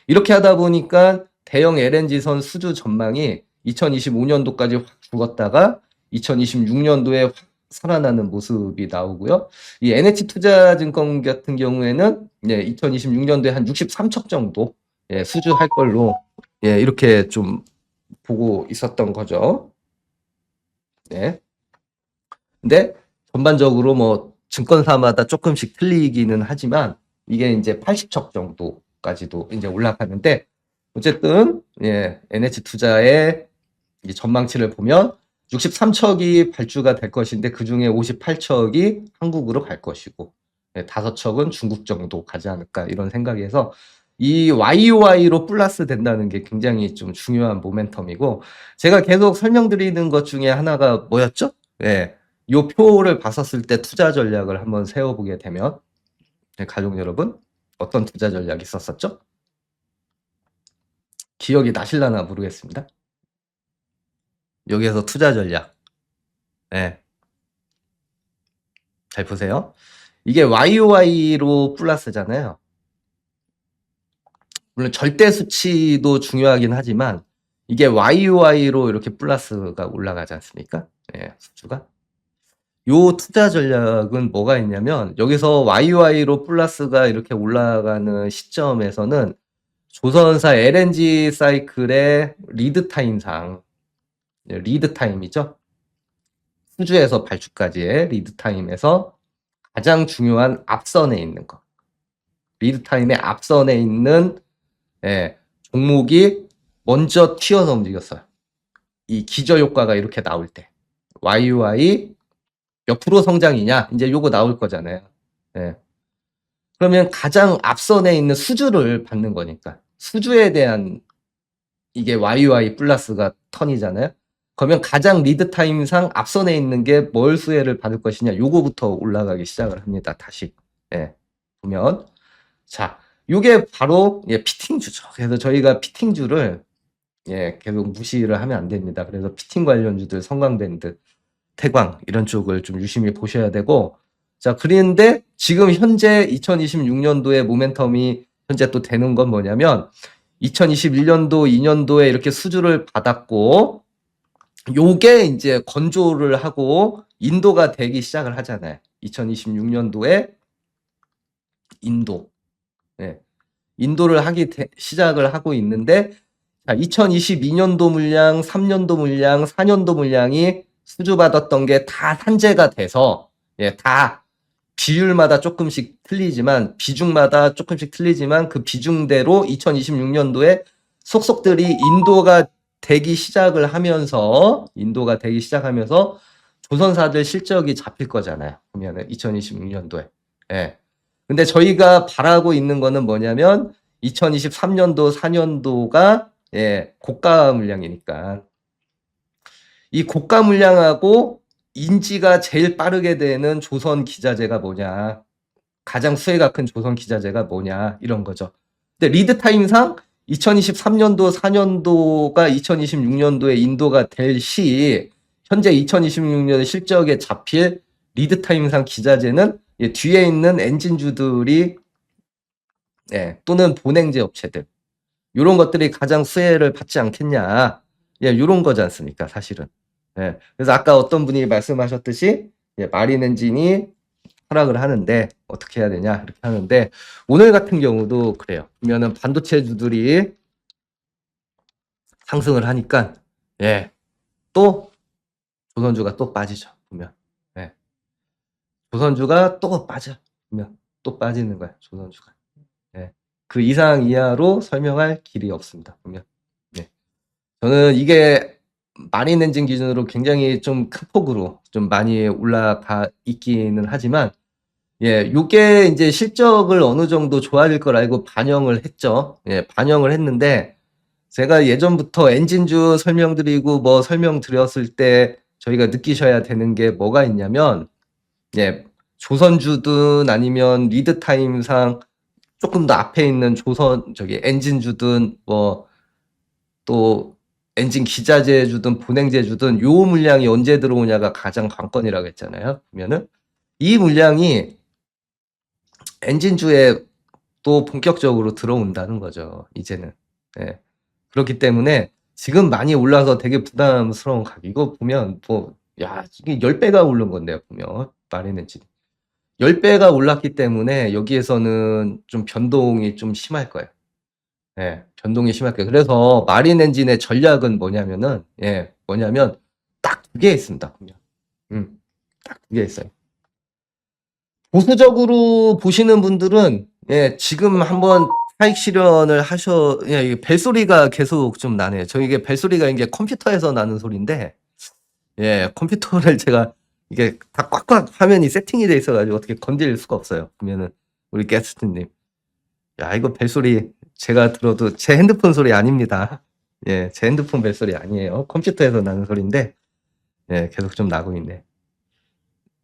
Speaker 1: 이렇게 하다 보니까 대형 LNG선 수주 전망이 2025년도까지 확 죽었다가 2026년도에 확 살아나는 모습이 나오고요. 이 NH투자증권 같은 경우에는, 예, 2026년도에 한 63척 정도, 예, 수주할 걸로, 예, 이렇게 좀 보고 있었던 거죠. 네. 근데 전반적으로 뭐 증권사마다 조금씩 틀리기는 하지만 이게 이제 80척 정도까지도 이제 올라가는데, 어쨌든, 예, NH투자의 이 전망치를 보면 63척이 발주가 될 것인데, 그 중에 58척이 한국으로 갈 것이고, 예, 5척은 중국 정도 가지 않을까, 이런 생각에서 이 YOY로 플러스 된다는 게 굉장히 좀 중요한 모멘텀이고, 제가 계속 설명드리는 것 중에 하나가 뭐였죠? 예, 요 표를 봤었을 때 투자 전략을 한번 세워보게 되면, 예, 가족 여러분, 어떤 투자 전략이 있었었죠? 기억이 나실라나 모르겠습니다. 여기에서 투자 전략. 예. 잘 보세요. 이게 YOY로 플러스잖아요. 물론 절대 수치도 중요하긴 하지만 이게 YOY로 이렇게 플러스가 올라가지 않습니까? 예, 수주가. 요 투자 전략은 뭐가 있냐면, 여기서 YOY로 플러스가 이렇게 올라가는 시점에서는 조선사 LNG 사이클의 리드 타임상, 리드 타임이죠. 수주에서 발주까지의 리드 타임에서 가장 중요한 앞선에 있는 거. 리드 타임의 앞선에 있는 종목이 먼저 튀어서 움직였어요. 이 기저 효과가 이렇게 나올 때. YOY 몇 프로 성장이냐? 이제 요거 나올 거잖아요. 그러면 가장 앞선에 있는 수주를 받는 거니까. 수주에 대한 이게 YOY 플러스가 턴이잖아요. 그러면 가장 리드 타임상 앞선에 있는 게 뭘 수혜를 받을 것이냐? 요거부터 올라가기 시작을 합니다. 다시. 보면. 자, 요게 바로 피팅주죠. 그래서 저희가 피팅주를 계속 무시를 하면 안 됩니다. 그래서 피팅 관련주들, 성광밴드, 태광 이런 쪽을 좀 유심히 보셔야 되고, 자, 그런데 지금 현재 2026년도에 모멘텀이 현재 또 되는 건 뭐냐면 2021년도, 2년도에 이렇게 수주를 받았고 요게 이제 건조를 하고 인도가 되기 시작을 하잖아요. 2026년도에 인도. 인도를 시작을 하고 있는데, 자, 2022년도 물량, 3년도 물량, 4년도 물량이 수주받았던 게 다 산재가 돼서, 다 비율마다 조금씩 틀리지만, 비중마다 조금씩 틀리지만, 그 비중대로 2026년도에 속속들이 인도가 되기 시작하면서 조선사들 실적이 잡힐 거잖아요. 보면은 2026년도에. 근데 저희가 바라고 있는 거는 뭐냐면 2023년도, 4년도가 고가 물량이니까 이 고가 물량하고 인지가 제일 빠르게 되는 조선 기자재가 뭐냐, 가장 수혜가 큰 조선 기자재가 뭐냐, 이런 거죠. 근데 리드 타임상 2023년도, 4년도가 2026년도에 인도가 될 시 현재 2026년에 실적에 잡힐 리드 타임상 기자재는 뒤에 있는 엔진주들이 또는 보냉제 업체들, 이런 것들이 가장 수혜를 받지 않겠냐, 이런 거지 않습니까, 사실은. 그래서 아까 어떤 분이 말씀하셨듯이 마린 엔진이 하락을 하는데 어떻게 해야 되냐 이렇게 하는데, 오늘 같은 경우도 그래요. 그러면은 반도체주들이 상승을 하니까 또 조선주가 또 빠지죠. 보면 조선주가 또 빠져. 보면 또 빠지는 거야, 조선주가. 그 이상 이하로 설명할 길이 없습니다. 보면 저는 이게 마린 엔진 기준으로 굉장히 좀 큰 폭으로 좀 많이 올라가 있기는 하지만, 요게 이제 실적을 어느 정도 좋아질 걸 알고 반영을 했죠. 반영을 했는데, 제가 예전부터 엔진주 설명드리고 뭐 설명드렸을 때 저희가 느끼셔야 되는 게 뭐가 있냐면, 조선주든 아니면 리드 타임상 조금 더 앞에 있는 엔진주든 뭐 또 엔진 기자재 주든 보냉제 주든 요 물량이 언제 들어오냐가 가장 관건이라고 했잖아요. 그러면은 이 물량이 엔진주에 또 본격적으로 들어온다는 거죠, 이제는. 그렇기 때문에 지금 많이 올라서 되게 부담스러운 가격. 이거 보면 이게 10배가 오른 건데요, 보면 마린 엔진 10배가 올랐기 때문에 여기에서는 좀 변동이 좀 심할 거예요. 변동이 심할 거예요. 그래서 마린 엔진의 전략은 뭐냐면 딱 2개 있습니다. 보면 딱 2개 있어요. 보수적으로 보시는 분들은 지금 한번 차익 실현을 이게 벨소리가 계속 좀 나네요. 이게 벨소리가 이게 컴퓨터에서 나는 소리인데, 컴퓨터를 제가 이게 다 꽉꽉 화면이 세팅이 돼 있어가지고 어떻게 건드릴 수가 없어요. 보면은 우리 게스트님, 이거 벨소리 제가 들어도 제 핸드폰 소리 아닙니다. 제 핸드폰 벨소리 아니에요. 컴퓨터에서 나는 소리인데 계속 좀 나고 있네.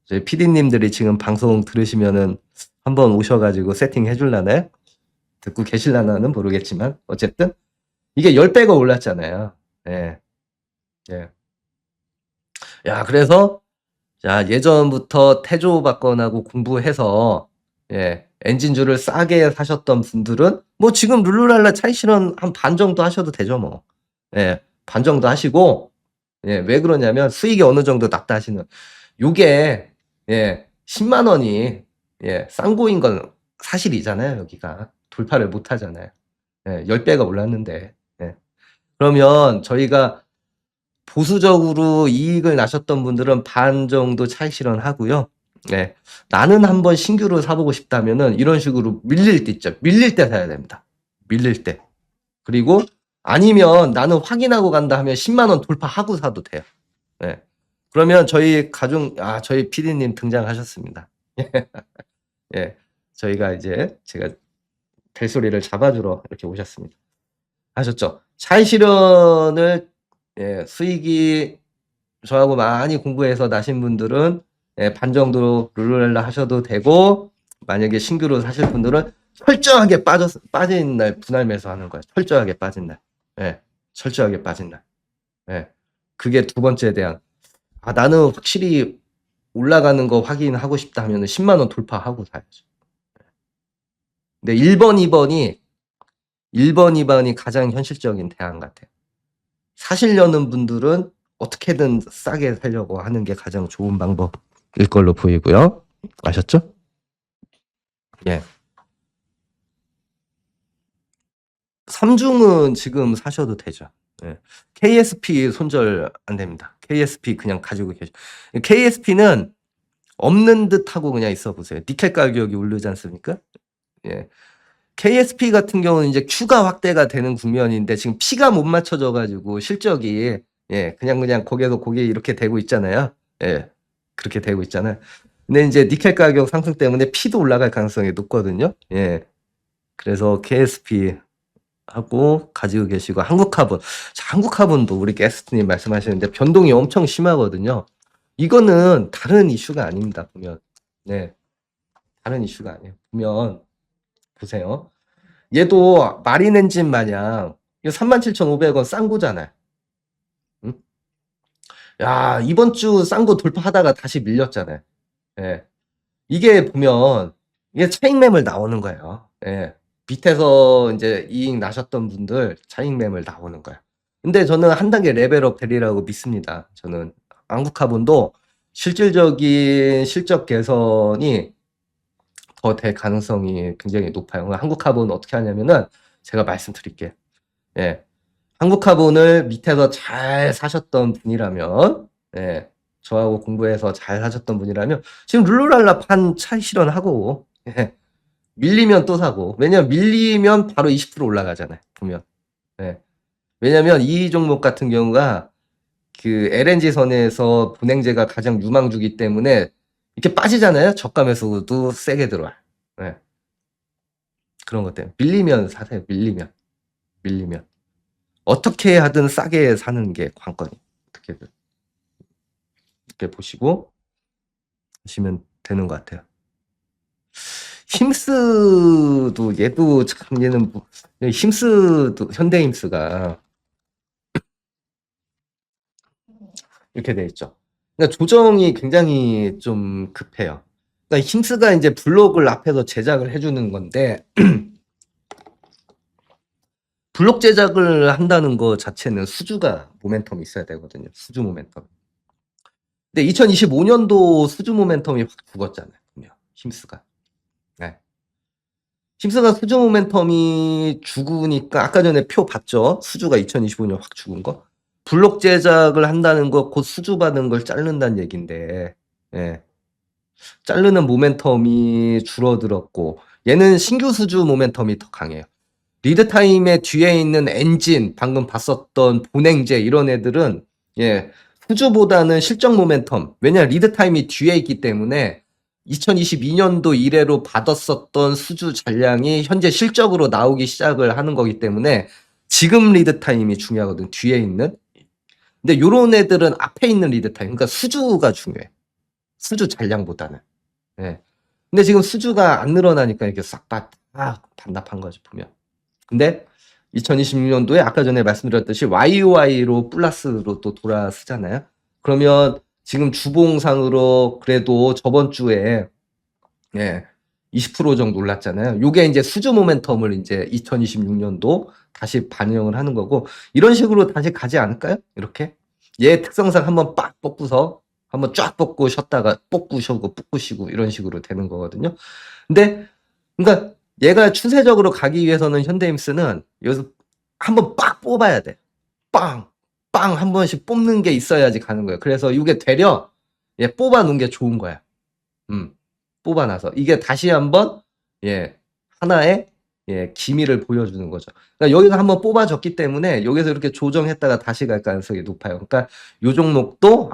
Speaker 1: 저희 PD님들이 지금 방송 들으시면은 한번 오셔가지고 세팅해 줄라나요? 듣고 계실라나는 모르겠지만 어쨌든 이게 10배가 올랐잖아요. 그래서 예전부터 태조 받건하고 공부해서 엔진주를 싸게 사셨던 분들은 뭐 지금 룰루랄라 차익 실현 한 반 정도 하셔도 되죠, 뭐. 반 정도 하시고, 왜 그러냐면 수익이 어느 정도 났다 하시는, 요게 10만 원이 쌍고인 건 사실이잖아요. 여기가 돌파를 못 하잖아요. 10배가 올랐는데. 그러면 저희가 보수적으로 이익을 나셨던 분들은 반 정도 차익 실현하고요. 네. 나는 한번 신규를 사보고 싶다면은 이런 식으로 밀릴 때 있죠. 밀릴 때 사야 됩니다. 밀릴 때. 그리고 아니면 나는 확인하고 간다 하면 10만 원 돌파하고 사도 돼요. 네. 그러면 저희 저희 PD님 등장하셨습니다. 예. 저희가 이제 제가 벨소리를 잡아주러 이렇게 오셨습니다. 아셨죠? 차익 실현을 수익이 저하고 많이 공부해서 나신 분들은 반 정도 룰루렐라 하셔도 되고, 만약에 신규로 사실 분들은 철저하게 빠진 날 분할 매수하는 거예요. 철저하게 빠진 날. 철저하게 빠진 날. 그게 두 번째에 대한, 나는 확실히 올라가는 거 확인하고 싶다 하면은 10만 원 돌파하고 사야죠. 근데 1번, 2번이 가장 현실적인 대안 같아요. 사시려는 분들은 어떻게든 싸게 살려고 하는 게 가장 좋은 방법일 걸로 보이고요. 아셨죠? 예. 3중은 지금 사셔도 되죠. 예. KSP 손절 안 됩니다. KSP 그냥 가지고 계셔. KSP는 없는 듯 하고 그냥 있어 보세요. 니켈 가격이 오르지 않습니까? 예. KSP 같은 경우는 이제 Q가 확대가 되는 국면인데 지금 P가 못 맞춰져 가지고 실적이 그냥 거기에서 거기 이렇게 되고 있잖아요. 예. 그렇게 되고 있잖아요. 근데 이제 니켈 가격 상승 때문에 P도 올라갈 가능성이 높거든요. 예. 그래서 KSP 하고 가지고 계시고 한국화분. 자, 한국화분도 우리 게스트님 말씀하시는데 변동이 엄청 심하거든요. 이거는 다른 이슈가 아닙니다. 보면. 네. 다른 이슈가 아니에요. 보면 보세요. 얘도 마린 엔진 마냥 이거 37,500원 싼 거잖아요. 응? 야, 이번 주 싼 거 돌파하다가 다시 밀렸잖아요. 예. 이게 보면 이게 차익 매물 나오는 거예요. 예. 밑에서 이제 이익 나셨던 분들 차익 매물 나오는 거야. 근데 저는 한 단계 레벨업 되리라고 믿습니다. 저는 한국화분도 실질적인 실적 개선이 더 될 가능성이 굉장히 높아요. 한국화분 어떻게 하냐면은 제가 말씀드릴게요. 예. 한국화분을 밑에서 잘 사셨던 분이라면, 저하고 공부해서 잘 사셨던 분이라면 지금 룰루랄라 판 차익 실현하고, 밀리면 또 사고. 왜냐면 밀리면 바로 20% 올라가잖아요. 보면. 왜냐면 이 종목 같은 경우가 그 LNG 선에서 분행제가 가장 유망주기 때문에 이렇게 빠지잖아요. 저가매수도 세게 들어와요. 그런 것 때문에 밀리면 사세요. 밀리면 어떻게 하든 싸게 사는 게 관건이. 어떻게든 이렇게 보시고 하시면 되는 것 같아요. 힘스도 얘도 참 얘는 힘스도 현대힘스가 이렇게 돼 있죠. 그러니까 조정이 굉장히 좀 급해요. 그러니까 힘스가 이제 블록을 앞에서 제작을 해주는 건데 블록 제작을 한다는 거 자체는 수주가 모멘텀이 있어야 되거든요. 수주 모멘텀. 근데 2025년도 수주 모멘텀이 확 죽었잖아요. 힘스가. 힘스가 수주 모멘텀이 죽으니까 아까 전에 표 봤죠? 수주가 2025년 확 죽은 거. 블록 제작을 한다는 거 곧 수주 받은 걸 자른다는 얘긴데 자르는 모멘텀이 줄어들었고 얘는 신규 수주 모멘텀이 더 강해요. 리드타임의 뒤에 있는 엔진, 방금 봤었던 본행제 이런 애들은 수주보다는 실적 모멘텀. 왜냐 리드타임이 뒤에 있기 때문에 2022년도 이래로 받았었던 수주 잔량이 현재 실적으로 나오기 시작을 하는 거기 때문에 지금 리드타임이 중요하거든. 뒤에 있는. 근데 요런 애들은 앞에 있는 리드타임. 그러니까 수주가 중요해. 수주 잔량보다는. 근데 지금 수주가 안 늘어나니까 이렇게 싹 반납한 거지 보면. 근데 2026년도에 아까 전에 말씀드렸듯이 YOY로 플러스로 또 돌아서잖아요. 그러면 지금 주봉상으로 그래도 저번 주에 20% 정도 올랐잖아요. 요게 이제 수주 모멘텀을 이제 2026년도 다시 반영을 하는 거고 이런 식으로 다시 가지 않을까요? 이렇게 얘 특성상 한번 빡 뽑고서 한번 쫙 뽑고 쉬었다가 뽑고 쉬고 뽑고 쉬고 이런 식으로 되는 거거든요. 근데 그러니까 얘가 추세적으로 가기 위해서는 현대임스는 여기서 한번 빡 뽑아야 돼. 빵! 빵! 한 번씩 뽑는 게 있어야지 가는 거예요. 그래서 이게 되려 뽑아 놓은 게 좋은 거야. 뽑아놔서 이게 다시 한번 하나의 기미를 보여주는 거죠. 그러니까 여기서 한번 뽑아줬기 때문에 여기서 이렇게 조정했다가 다시 갈 가능성이 높아요. 그러니까 요 종목도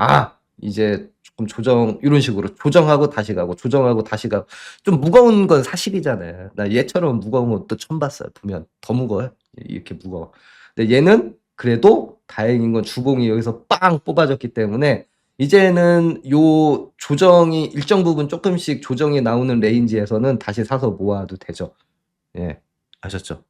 Speaker 1: 이제 조금 조정 이런 식으로 조정하고 다시 가고 조정하고 다시 가고 좀 무거운 건 사실이잖아요. 나 얘처럼 무거운 것도 처음 봤어요. 보면 더 무거워요. 이렇게 무거워. 근데 얘는 그래도 다행인 건 주봉이 여기서 빵 뽑아줬기 때문에 이제는 요 조정이 일정 부분 조금씩 조정이 나오는 레인지에서는 다시 사서 모아도 되죠. 아셨죠?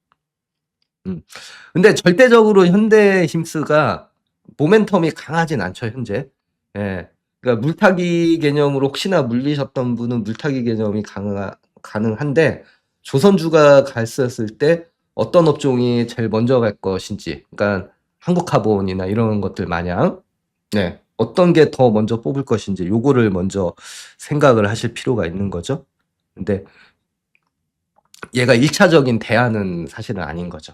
Speaker 1: 근데 절대적으로 현대힘스가 모멘텀이 강하진 않죠, 현재. 그러니까 물타기 개념으로 혹시나 물리셨던 분은 물타기 개념이 가능한데 조선주가 갔었을 때 어떤 업종이 제일 먼저 갈 것인지, 그러니까 한국카본이나 이런 것들 마냥 어떤 게 더 먼저 뽑을 것인지 요거를 먼저 생각을 하실 필요가 있는 거죠. 근데 얘가 1차적인 대안은 사실은 아닌 거죠.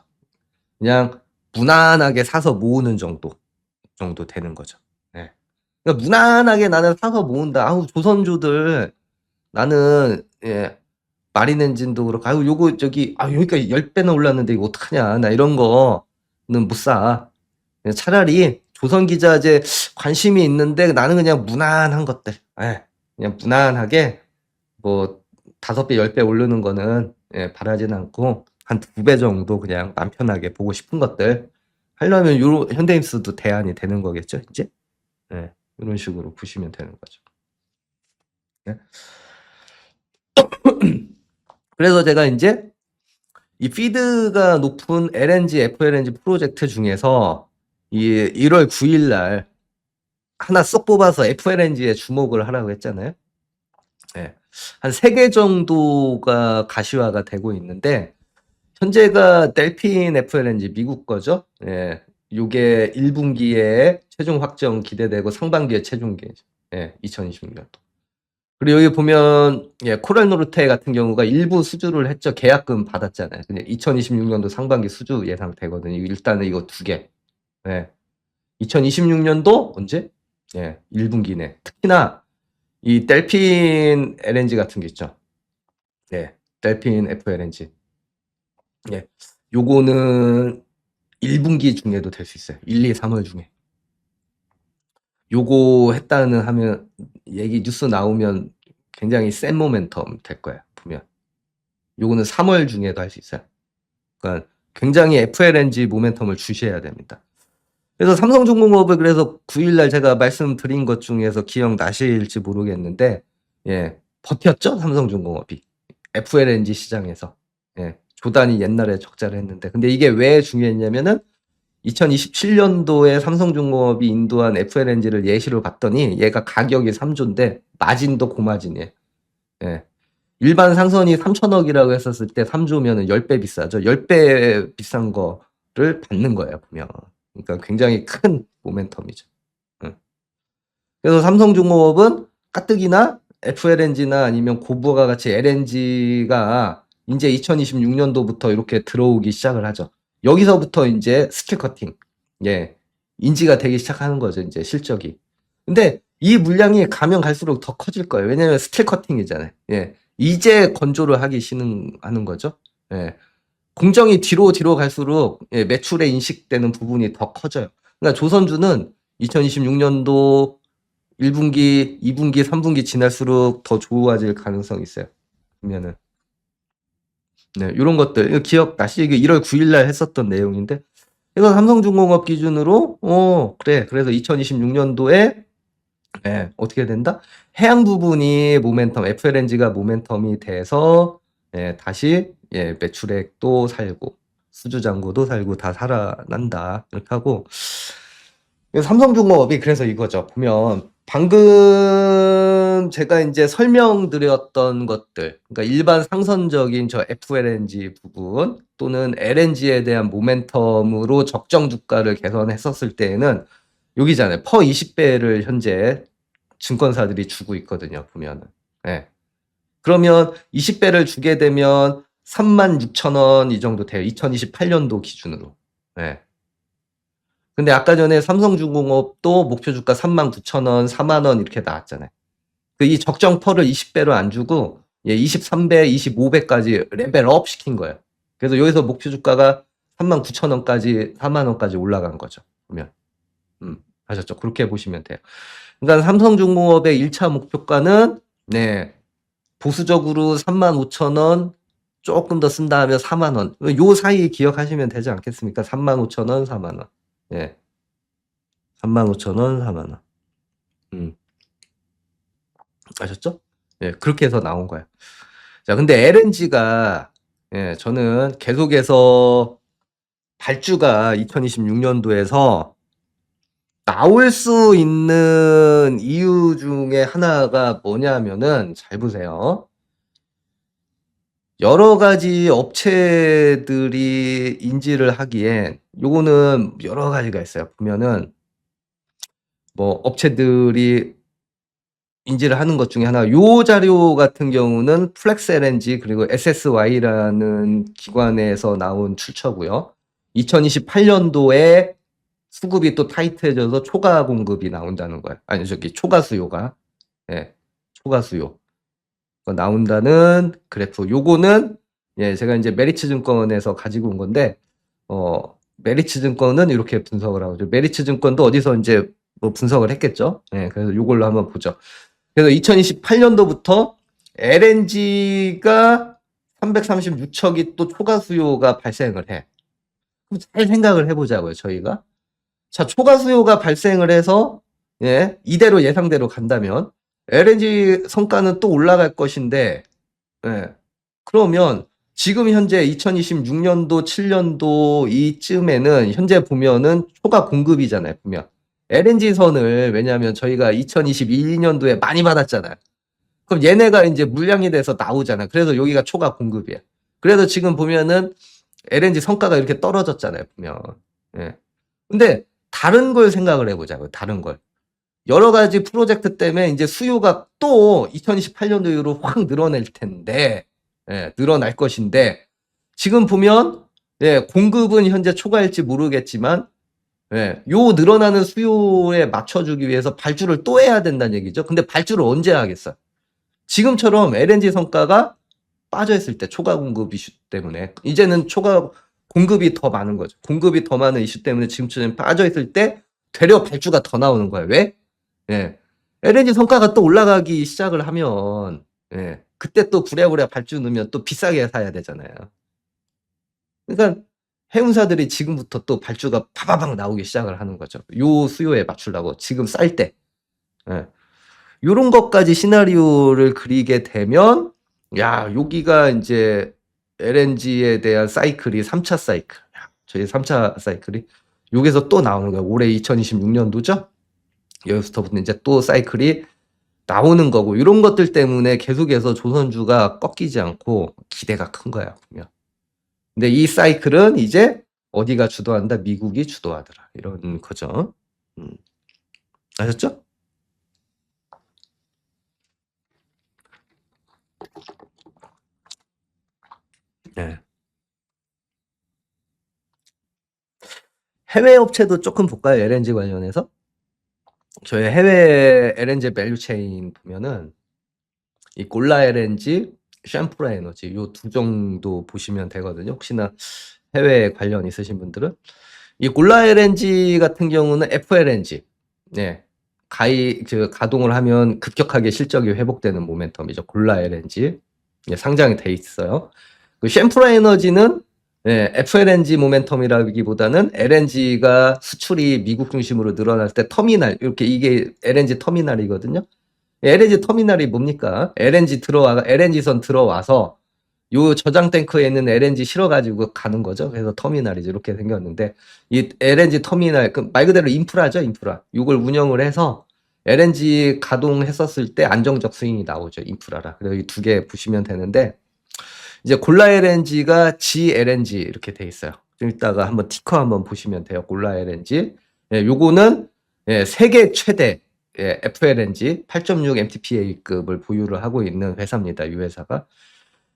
Speaker 1: 그냥 무난하게 사서 모으는 정도 되는 거죠. 그러니까 무난하게 나는 사서 모은다. 조선주들 나는 마린 엔진도 그렇고 요거 저기 여기까지 10배나 올랐는데 이거 어떡하냐. 나 이런 거는 못 사. 차라리 조선기자재 관심이 있는데 나는 그냥 무난한 것들. 그냥 무난하게 뭐 5배, 10배 오르는 거는 바라진 않고 한 2배 정도 그냥 맘 편하게 보고 싶은 것들 하려면 요 현대힘스도 대안이 되는 거겠죠, 이제? 이런 식으로 보시면 되는 거죠. 그래서 제가 이제 이 피드가 높은 LNG, FLNG 프로젝트 중에서 이 1월 9일 날 하나 쏙 뽑아서 FLNG에 주목을 하라고 했잖아요. 한 3개 정도가 가시화가 되고 있는데 현재가 델핀 FLNG 미국 거죠. 요게 1분기에 최종 확정 기대되고 상반기에 최종 계획. 2026년도. 그리고 여기 보면 코랄노르테 같은 경우가 일부 수주를 했죠. 계약금 받았잖아요. 근데 2026년도 상반기 수주 예상되거든요. 일단은 이거 2개. 2026년도 언제? 1분기네. 특히나 이 델핀 LNG 같은 게 있죠. 델핀 FLNG. 요거는 1분기 중에도 될 수 있어요. 1, 2, 3월 중에. 요거 했다는 하면 얘기 뉴스 나오면 굉장히 센 모멘텀 될 거예요. 보면. 요거는 3월 중에도 할 수 있어요. 그러니까 굉장히 FLNG 모멘텀을 주셔야 됩니다. 그래서 삼성중공업을 그래서 9일 날 제가 말씀드린 것 중에서 기억나실지 모르겠는데 버텼죠? 삼성중공업이. FLNG 시장에서. 조단이 옛날에 적자를 했는데 근데 이게 왜 중요했냐면은 2027년도에 삼성중공업이 인도한 FLNG를 예시로 봤더니 얘가 가격이 3조인데 마진도 고마진이에요. 일반 상선이 3천억이라고 했었을 때 3조면은 10배 비싸죠. 10배 비싼 거를 받는 거예요, 보면. 그러니까 굉장히 큰 모멘텀이죠. 그래서 삼성중공업은 가뜩이나 FLNG나 아니면 고부가 같이 LNG가 이제 2026년도부터 이렇게 들어오기 시작을 하죠. 여기서부터 이제 스킬 커팅, 인지가 되기 시작하는 거죠, 이제 실적이. 근데 이 물량이 가면 갈수록 더 커질 거예요. 왜냐면 스킬 커팅이잖아요. 이제 건조를 하는 거죠. 공정이 뒤로 갈수록 매출에 인식되는 부분이 더 커져요. 그러니까 조선주는 2026년도 1분기, 2분기, 3분기 지날수록 더 좋아질 가능성이 있어요. 보면은. 요런 것들. 이거 기억나시죠? 이게 1월 9일 날 했었던 내용인데. 그래서 삼성중공업 기준으로, 그래. 그래서 2026년도에, 어떻게 된다? 해양 부분이 모멘텀, FLNG가 모멘텀이 돼서, 다시, 매출액도 살고, 수주잔고도 살고 다 살아난다. 이렇게 하고, 삼성중공업이 그래서 이거죠. 보면 방금 제가 이제 설명드렸던 것들, 그러니까 일반 상선적인 저 FLNG 부분 또는 LNG에 대한 모멘텀으로 적정 주가를 개선했었을 때에는 여기잖아요. 퍼 20배를 현재 증권사들이 주고 있거든요. 보면은. 그러면 20배를 주게 되면 36,000원 이 정도 돼요. 2028년도 기준으로. 근데 아까 전에 삼성중공업도 목표 주가 39,000원, 4만 원 이렇게 나왔잖아요. 이 적정 펄을 20배로 안 주고 23배, 25배까지 레벨업 시킨 거예요. 그래서 여기서 목표 주가가 39,000원까지 40,000원까지 올라간 거죠. 보면 아셨죠? 그렇게 보시면 돼요. 그러니까 삼성중공업의 1차 목표가는 보수적으로 35,000원 조금 더 쓴다 하면 4만원. 요 사이 기억하시면 되지 않겠습니까? 35,000원, 4만원. 35,000원, 4만원. 아셨죠? 그렇게 해서 나온 거예요. 자, 근데 LNG가, 저는 계속해서 발주가 2026년도에서 나올 수 있는 이유 중에 하나가 뭐냐면은, 잘 보세요. 여러 가지 업체들이 인지를 하기엔, 요거는 여러 가지가 있어요. 보면은, 뭐, 업체들이 인지를 하는 것 중에 하나, 요 자료 같은 경우는 플렉스 LNG 그리고 SSY라는 기관에서 나온 출처고요. 2028년도에 수급이 또 타이트해져서 초과 공급이 나온다는 거예요. 아니, 초과 수요가. 초과 수요. 나온다는 그래프. 요거는, 제가 이제 메리츠 증권에서 가지고 온 건데, 메리츠 증권은 이렇게 분석을 하고, 메리츠 증권도 어디서 이제 뭐 분석을 했겠죠. 그래서 요걸로 한번 보죠. 그래서 2028년도부터 LNG가 336척이 또 초과 수요가 발생을 해. 그럼 잘 생각을 해보자고요, 저희가. 자, 초과 수요가 발생을 해서, 이대로 예상대로 간다면, LNG 성과는 또 올라갈 것인데, 그러면 지금 현재 2026년도, 7년도 이쯤에는 현재 보면은 초과 공급이잖아요, 보면. LNG선을, 왜냐하면 저희가 2022년도에 많이 받았잖아요. 그럼 얘네가 이제 물량이 돼서 나오잖아요. 그래서 여기가 초과 공급이에요. 그래서 지금 보면은 LNG 성과가 이렇게 떨어졌잖아요, 보면. 근데 다른 걸 생각을 해보자고요, 다른 걸. 여러 가지 프로젝트 때문에 이제 수요가 또 2028년도 이후로 확 늘어날 텐데, 늘어날 것인데, 지금 보면, 공급은 현재 초과일지 모르겠지만, 요 늘어나는 수요에 맞춰주기 위해서 발주를 또 해야 된다는 얘기죠. 근데 발주를 언제 하겠어? 지금처럼 LNG 성과가 빠져있을 때, 초과 공급 이슈 때문에. 이제는 초과 공급이 더 많은 거죠. 공급이 더 많은 이슈 때문에 지금처럼 빠져있을 때, 되려 발주가 더 나오는 거예요. 왜? LNG 성과가 또 올라가기 시작을 하면, 그때 또 부랴부랴 발주 넣으면 또 비싸게 사야 되잖아요. 그러니까 해운사들이 지금부터 또 발주가 파바박 나오기 시작을 하는 거죠. 요 수요에 맞추려고 지금 쌀 때. 요런 것까지 시나리오를 그리게 되면, 야, 여기가 이제 LNG에 대한 사이클이 3차 사이클. 저희 3차 사이클이 여기서 또 나오는 거예요. 올해 2026년도죠? 여기서부터 이제 또 사이클이 나오는 거고, 이런 것들 때문에 계속해서 조선주가 꺾이지 않고 기대가 큰 거야, 보면. 근데 이 사이클은 이제 어디가 주도한다? 미국이 주도하더라. 이런 거죠. 아셨죠? 해외 업체도 조금 볼까요? LNG 관련해서? 저희 해외 LNG 밸류체인 보면은 이 골라 LNG, 샴프라 에너지 요 두 정도 보시면 되거든요. 혹시나 해외 관련 있으신 분들은 이 골라 LNG 같은 경우는 FLNG 가동을 하면 급격하게 실적이 회복되는 모멘텀이죠. 골라 LNG 상장이 돼 있어요. 그 샴프라 에너지는 FLNG 모멘텀이라기보다는 LNG가 수출이 미국 중심으로 늘어날 때 터미널, 이렇게 이게 LNG 터미널이거든요. LNG 터미널이 뭡니까? LNG선 들어와서 요 저장 탱크에 있는 LNG 실어가지고 가는 거죠. 그래서 터미널이죠. 이렇게 생겼는데, 이 LNG 터미널, 말 그대로 인프라죠, 인프라. 이걸 운영을 해서 LNG 가동했었을 때 안정적 스윙이 나오죠, 인프라라. 그래서 이 두 개 보시면 되는데, 이제 골라 LNG가 GLNG 이렇게 돼 있어요. 좀 이따가 한번 티커 한번 보시면 돼요. 골라 LNG. 요거는 세계 최대 FLNG 8.6 MTPA급을 보유를 하고 있는 회사입니다. 이 회사가.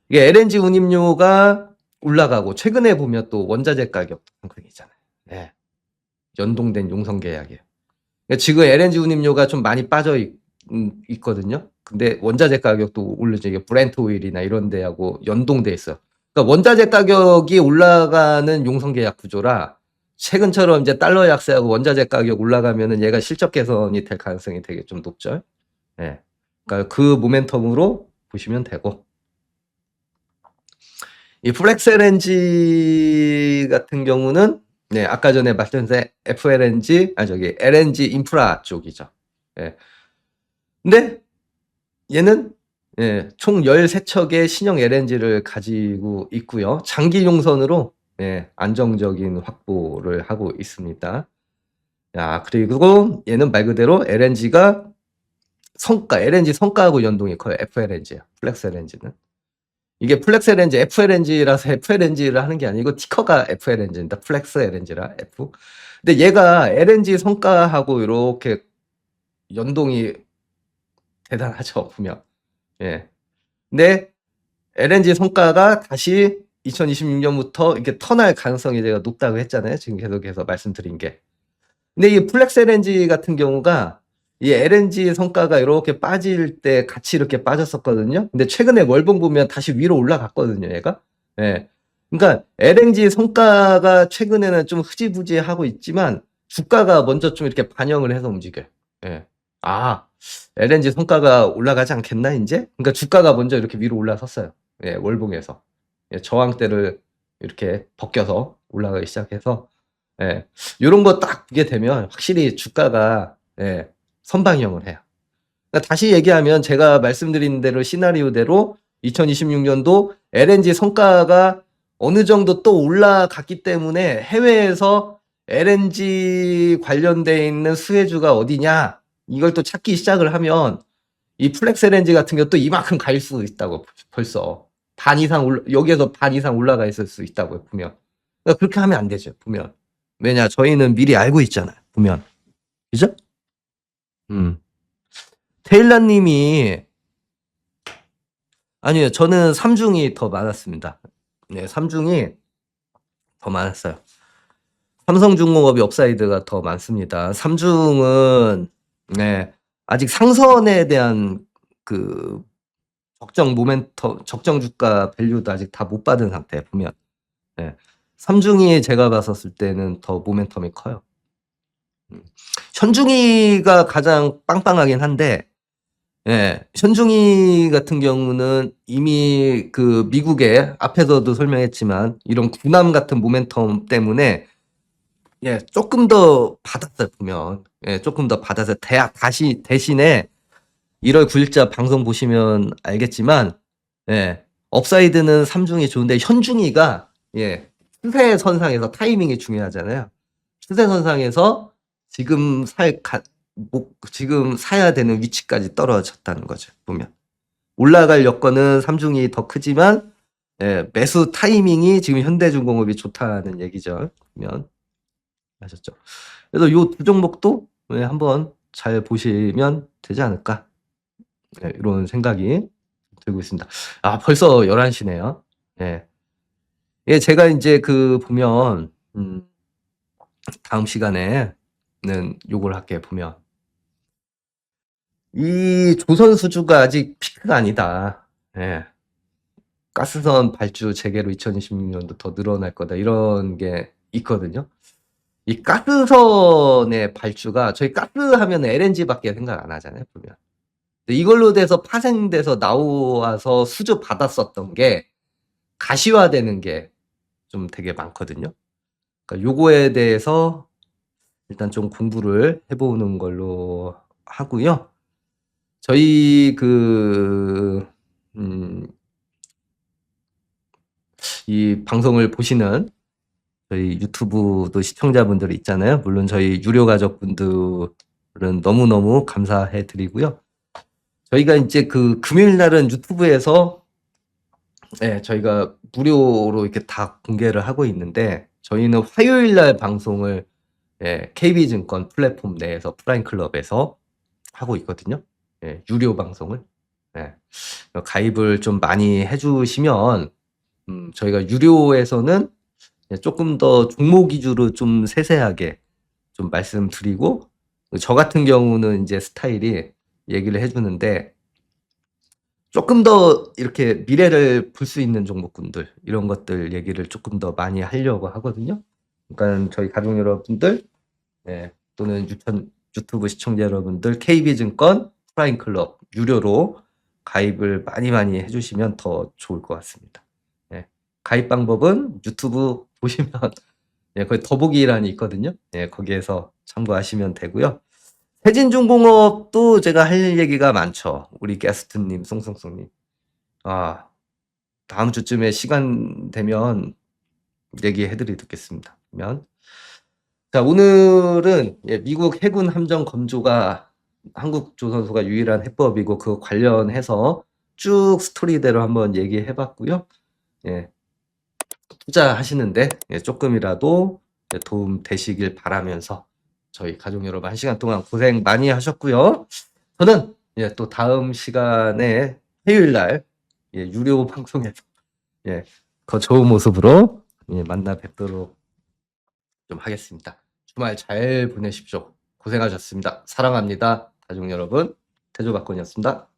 Speaker 1: 이게 LNG 운임료가 올라가고, 최근에 보면 또 원자재 가격 상승이잖아요. 연동된 용선 계약이에요. 그러니까 지금 LNG 운임료가 좀 많이 빠져 있거든요. 근데 원자재 가격도 오르죠. 이게 브렌트 오일이나 이런 데하고 연동돼 있어요. 그러니까 원자재 가격이 올라가는 용성 계약 구조라 최근처럼 이제 달러 약세하고 원자재 가격 올라가면은 얘가 실적 개선이 될 가능성이 되게 좀 높죠. 예. 그러니까 그 모멘텀으로 보시면 되고. 이 플렉스 LNG 같은 경우는 네, 아까 전에 말씀드린 FLNG, LNG 인프라 쪽이죠. 예. 근데 얘는 예, 총 13척의 신형 LNG를 가지고 있고요. 장기 용선으로 예, 안정적인 확보를 하고 있습니다. 야, 그리고 얘는 말 그대로 LNG가 LNG 성가하고 연동이 커요. FLNG야. 플렉스 LNG는. 이게 플렉스 LNG, FLNG라서 FLNG를 하는 게 아니고 티커가 FLNG입니다. 플렉스 LNG라 F. 근데 얘가 LNG 성가하고 이렇게 연동이 대단하죠, 보면. 예. 근데 LNG 성가가 다시 2026년부터 이렇게 턴할 가능성이 제가 높다고 했잖아요. 지금 계속해서 말씀드린 게. 근데 이 플렉스 LNG 같은 경우가 이 LNG 성가가 이렇게 빠질 때 같이 이렇게 빠졌었거든요. 근데 최근에 월봉 보면 다시 위로 올라갔거든요, 얘가. 예. 그러니까 LNG 성가가 최근에는 좀 흐지부지하고 있지만 주가가 먼저 좀 이렇게 반영을 해서 움직여요. 예. 아, LNG 성가가 올라가지 않겠나 이제? 그러니까 주가가 먼저 이렇게 위로 올라섰어요. 예, 월봉에서. 예, 저항대를 이렇게 벗겨서 올라가기 시작해서 예. 요런 거 딱 보게 되면 확실히 주가가 예, 선방형을 해요. 그러니까 다시 얘기하면 제가 말씀드린 대로 시나리오대로 2026년도 LNG 성가가 어느 정도 또 올라갔기 때문에 해외에서 LNG 관련돼 있는 수혜주가 어디냐 이걸 또 찾기 시작을 하면 이 플렉스 LNG 같은 경우 또 이만큼 갈 수 있다고 벌써 반 이상 여기에서 반 이상 올라가 있을 수 있다고요 보면. 그러니까 그렇게 하면 안 되죠 보면. 왜냐 저희는 미리 알고 있잖아요 보면. 그죠? 테일라님이 아니요 저는 삼중이 더 많았습니다. 네 삼중이 더 많았어요. 삼성중공업이 업사이드가 더 많습니다. 삼중은 네 아직 상선에 대한 그 적정 주가 밸류도 아직 다 못 받은 상태 보면. 네. 삼중이 제가 봤었을 때는 더 모멘텀이 커요. 현중이가 가장 빵빵하긴 한데 예, 현중이 같은 경우는 이미 그 미국에 앞에서도 설명했지만 이런 군함 같은 모멘텀 때문에 예, 조금 더 받았어요, 보면. 예, 조금 더 받아서 다시 대신에 1월 9일자 방송 보시면 알겠지만 예, 업사이드는 삼중이 좋은데 현중이가 예, 추세 선상에서 타이밍이 중요하잖아요. 추세 선상에서 지금 지금 사야 되는 위치까지 떨어졌다는 거죠. 보면 올라갈 여건은 삼중이 더 크지만 예, 매수 타이밍이 지금 현대중공업이 좋다는 얘기죠. 보면 아셨죠? 그래서 요 두 종목도 예, 한번 잘 보시면 되지 않을까 예, 이런 생각이 들고 있습니다. 아 벌써 11시네요. 예. 예, 제가 이제 그 보면 다음 시간에는 요걸 할게요. 보면 이 조선 수주가 아직 피크가 아니다. 예. 가스선 발주 재개로 2026년도 더 늘어날 거다. 이런 게 있거든요. 이 가스선의 발주가 저희 가스 하면 LNG밖에 생각 안 하잖아요. 보면 이걸로 돼서 파생돼서 나와서 수주 받았었던 게 가시화되는 게 좀 되게 많거든요. 그러니까 요거에 대해서 일단 좀 공부를 해보는 걸로 하고요. 저희 이 방송을 보시는 저희 유튜브도 시청자분들이 있잖아요. 물론 저희 유료 가족분들은 너무너무 감사해 드리고요. 저희가 이제 그 금요일 날은 유튜브에서 네, 저희가 무료로 이렇게 다 공개를 하고 있는데 저희는 화요일 날 방송을 예, KB증권 플랫폼 내에서 프라임클럽에서 하고 있거든요. 예, 유료 방송을. 예, 가입을 좀 많이 해주시면 저희가 유료에서는 조금 더 종목 위주로 좀 세세하게 좀 말씀드리고 저 같은 경우는 이제 스타일이 얘기를 해주는데 조금 더 이렇게 미래를 볼 수 있는 종목군들 이런 것들 얘기를 조금 더 많이 하려고 하거든요. 그러니까 저희 가족 여러분들 또는 유튜브 시청자 여러분들 KB증권 프라임클럽 유료로 가입을 많이 해주시면 더 좋을 것 같습니다. 가입 방법은 유튜브 보시면 거기 더보기란이 있거든요. 거기에서 참고하시면 되고요. 세진중공업도 제가 할 얘기가 많죠. 우리 게스트님, 송송송님. 다음 주쯤에 시간 되면 얘기해드리겠습니다. 자, 오늘은 미국 해군 함정 검조가 한국 조선소가 유일한 해법이고 그거 관련해서 쭉 스토리대로 한번 얘기해봤고요. 투자하시는데 조금이라도 도움 되시길 바라면서 저희 가족 여러분 1시간 동안 고생 많이 하셨고요. 저는 또 다음 시간에 화요일날 유료 방송에서 더 좋은 모습으로 만나 뵙도록 좀 하겠습니다. 주말 잘 보내십시오. 고생하셨습니다. 사랑합니다. 가족 여러분. 태조박건이었습니다.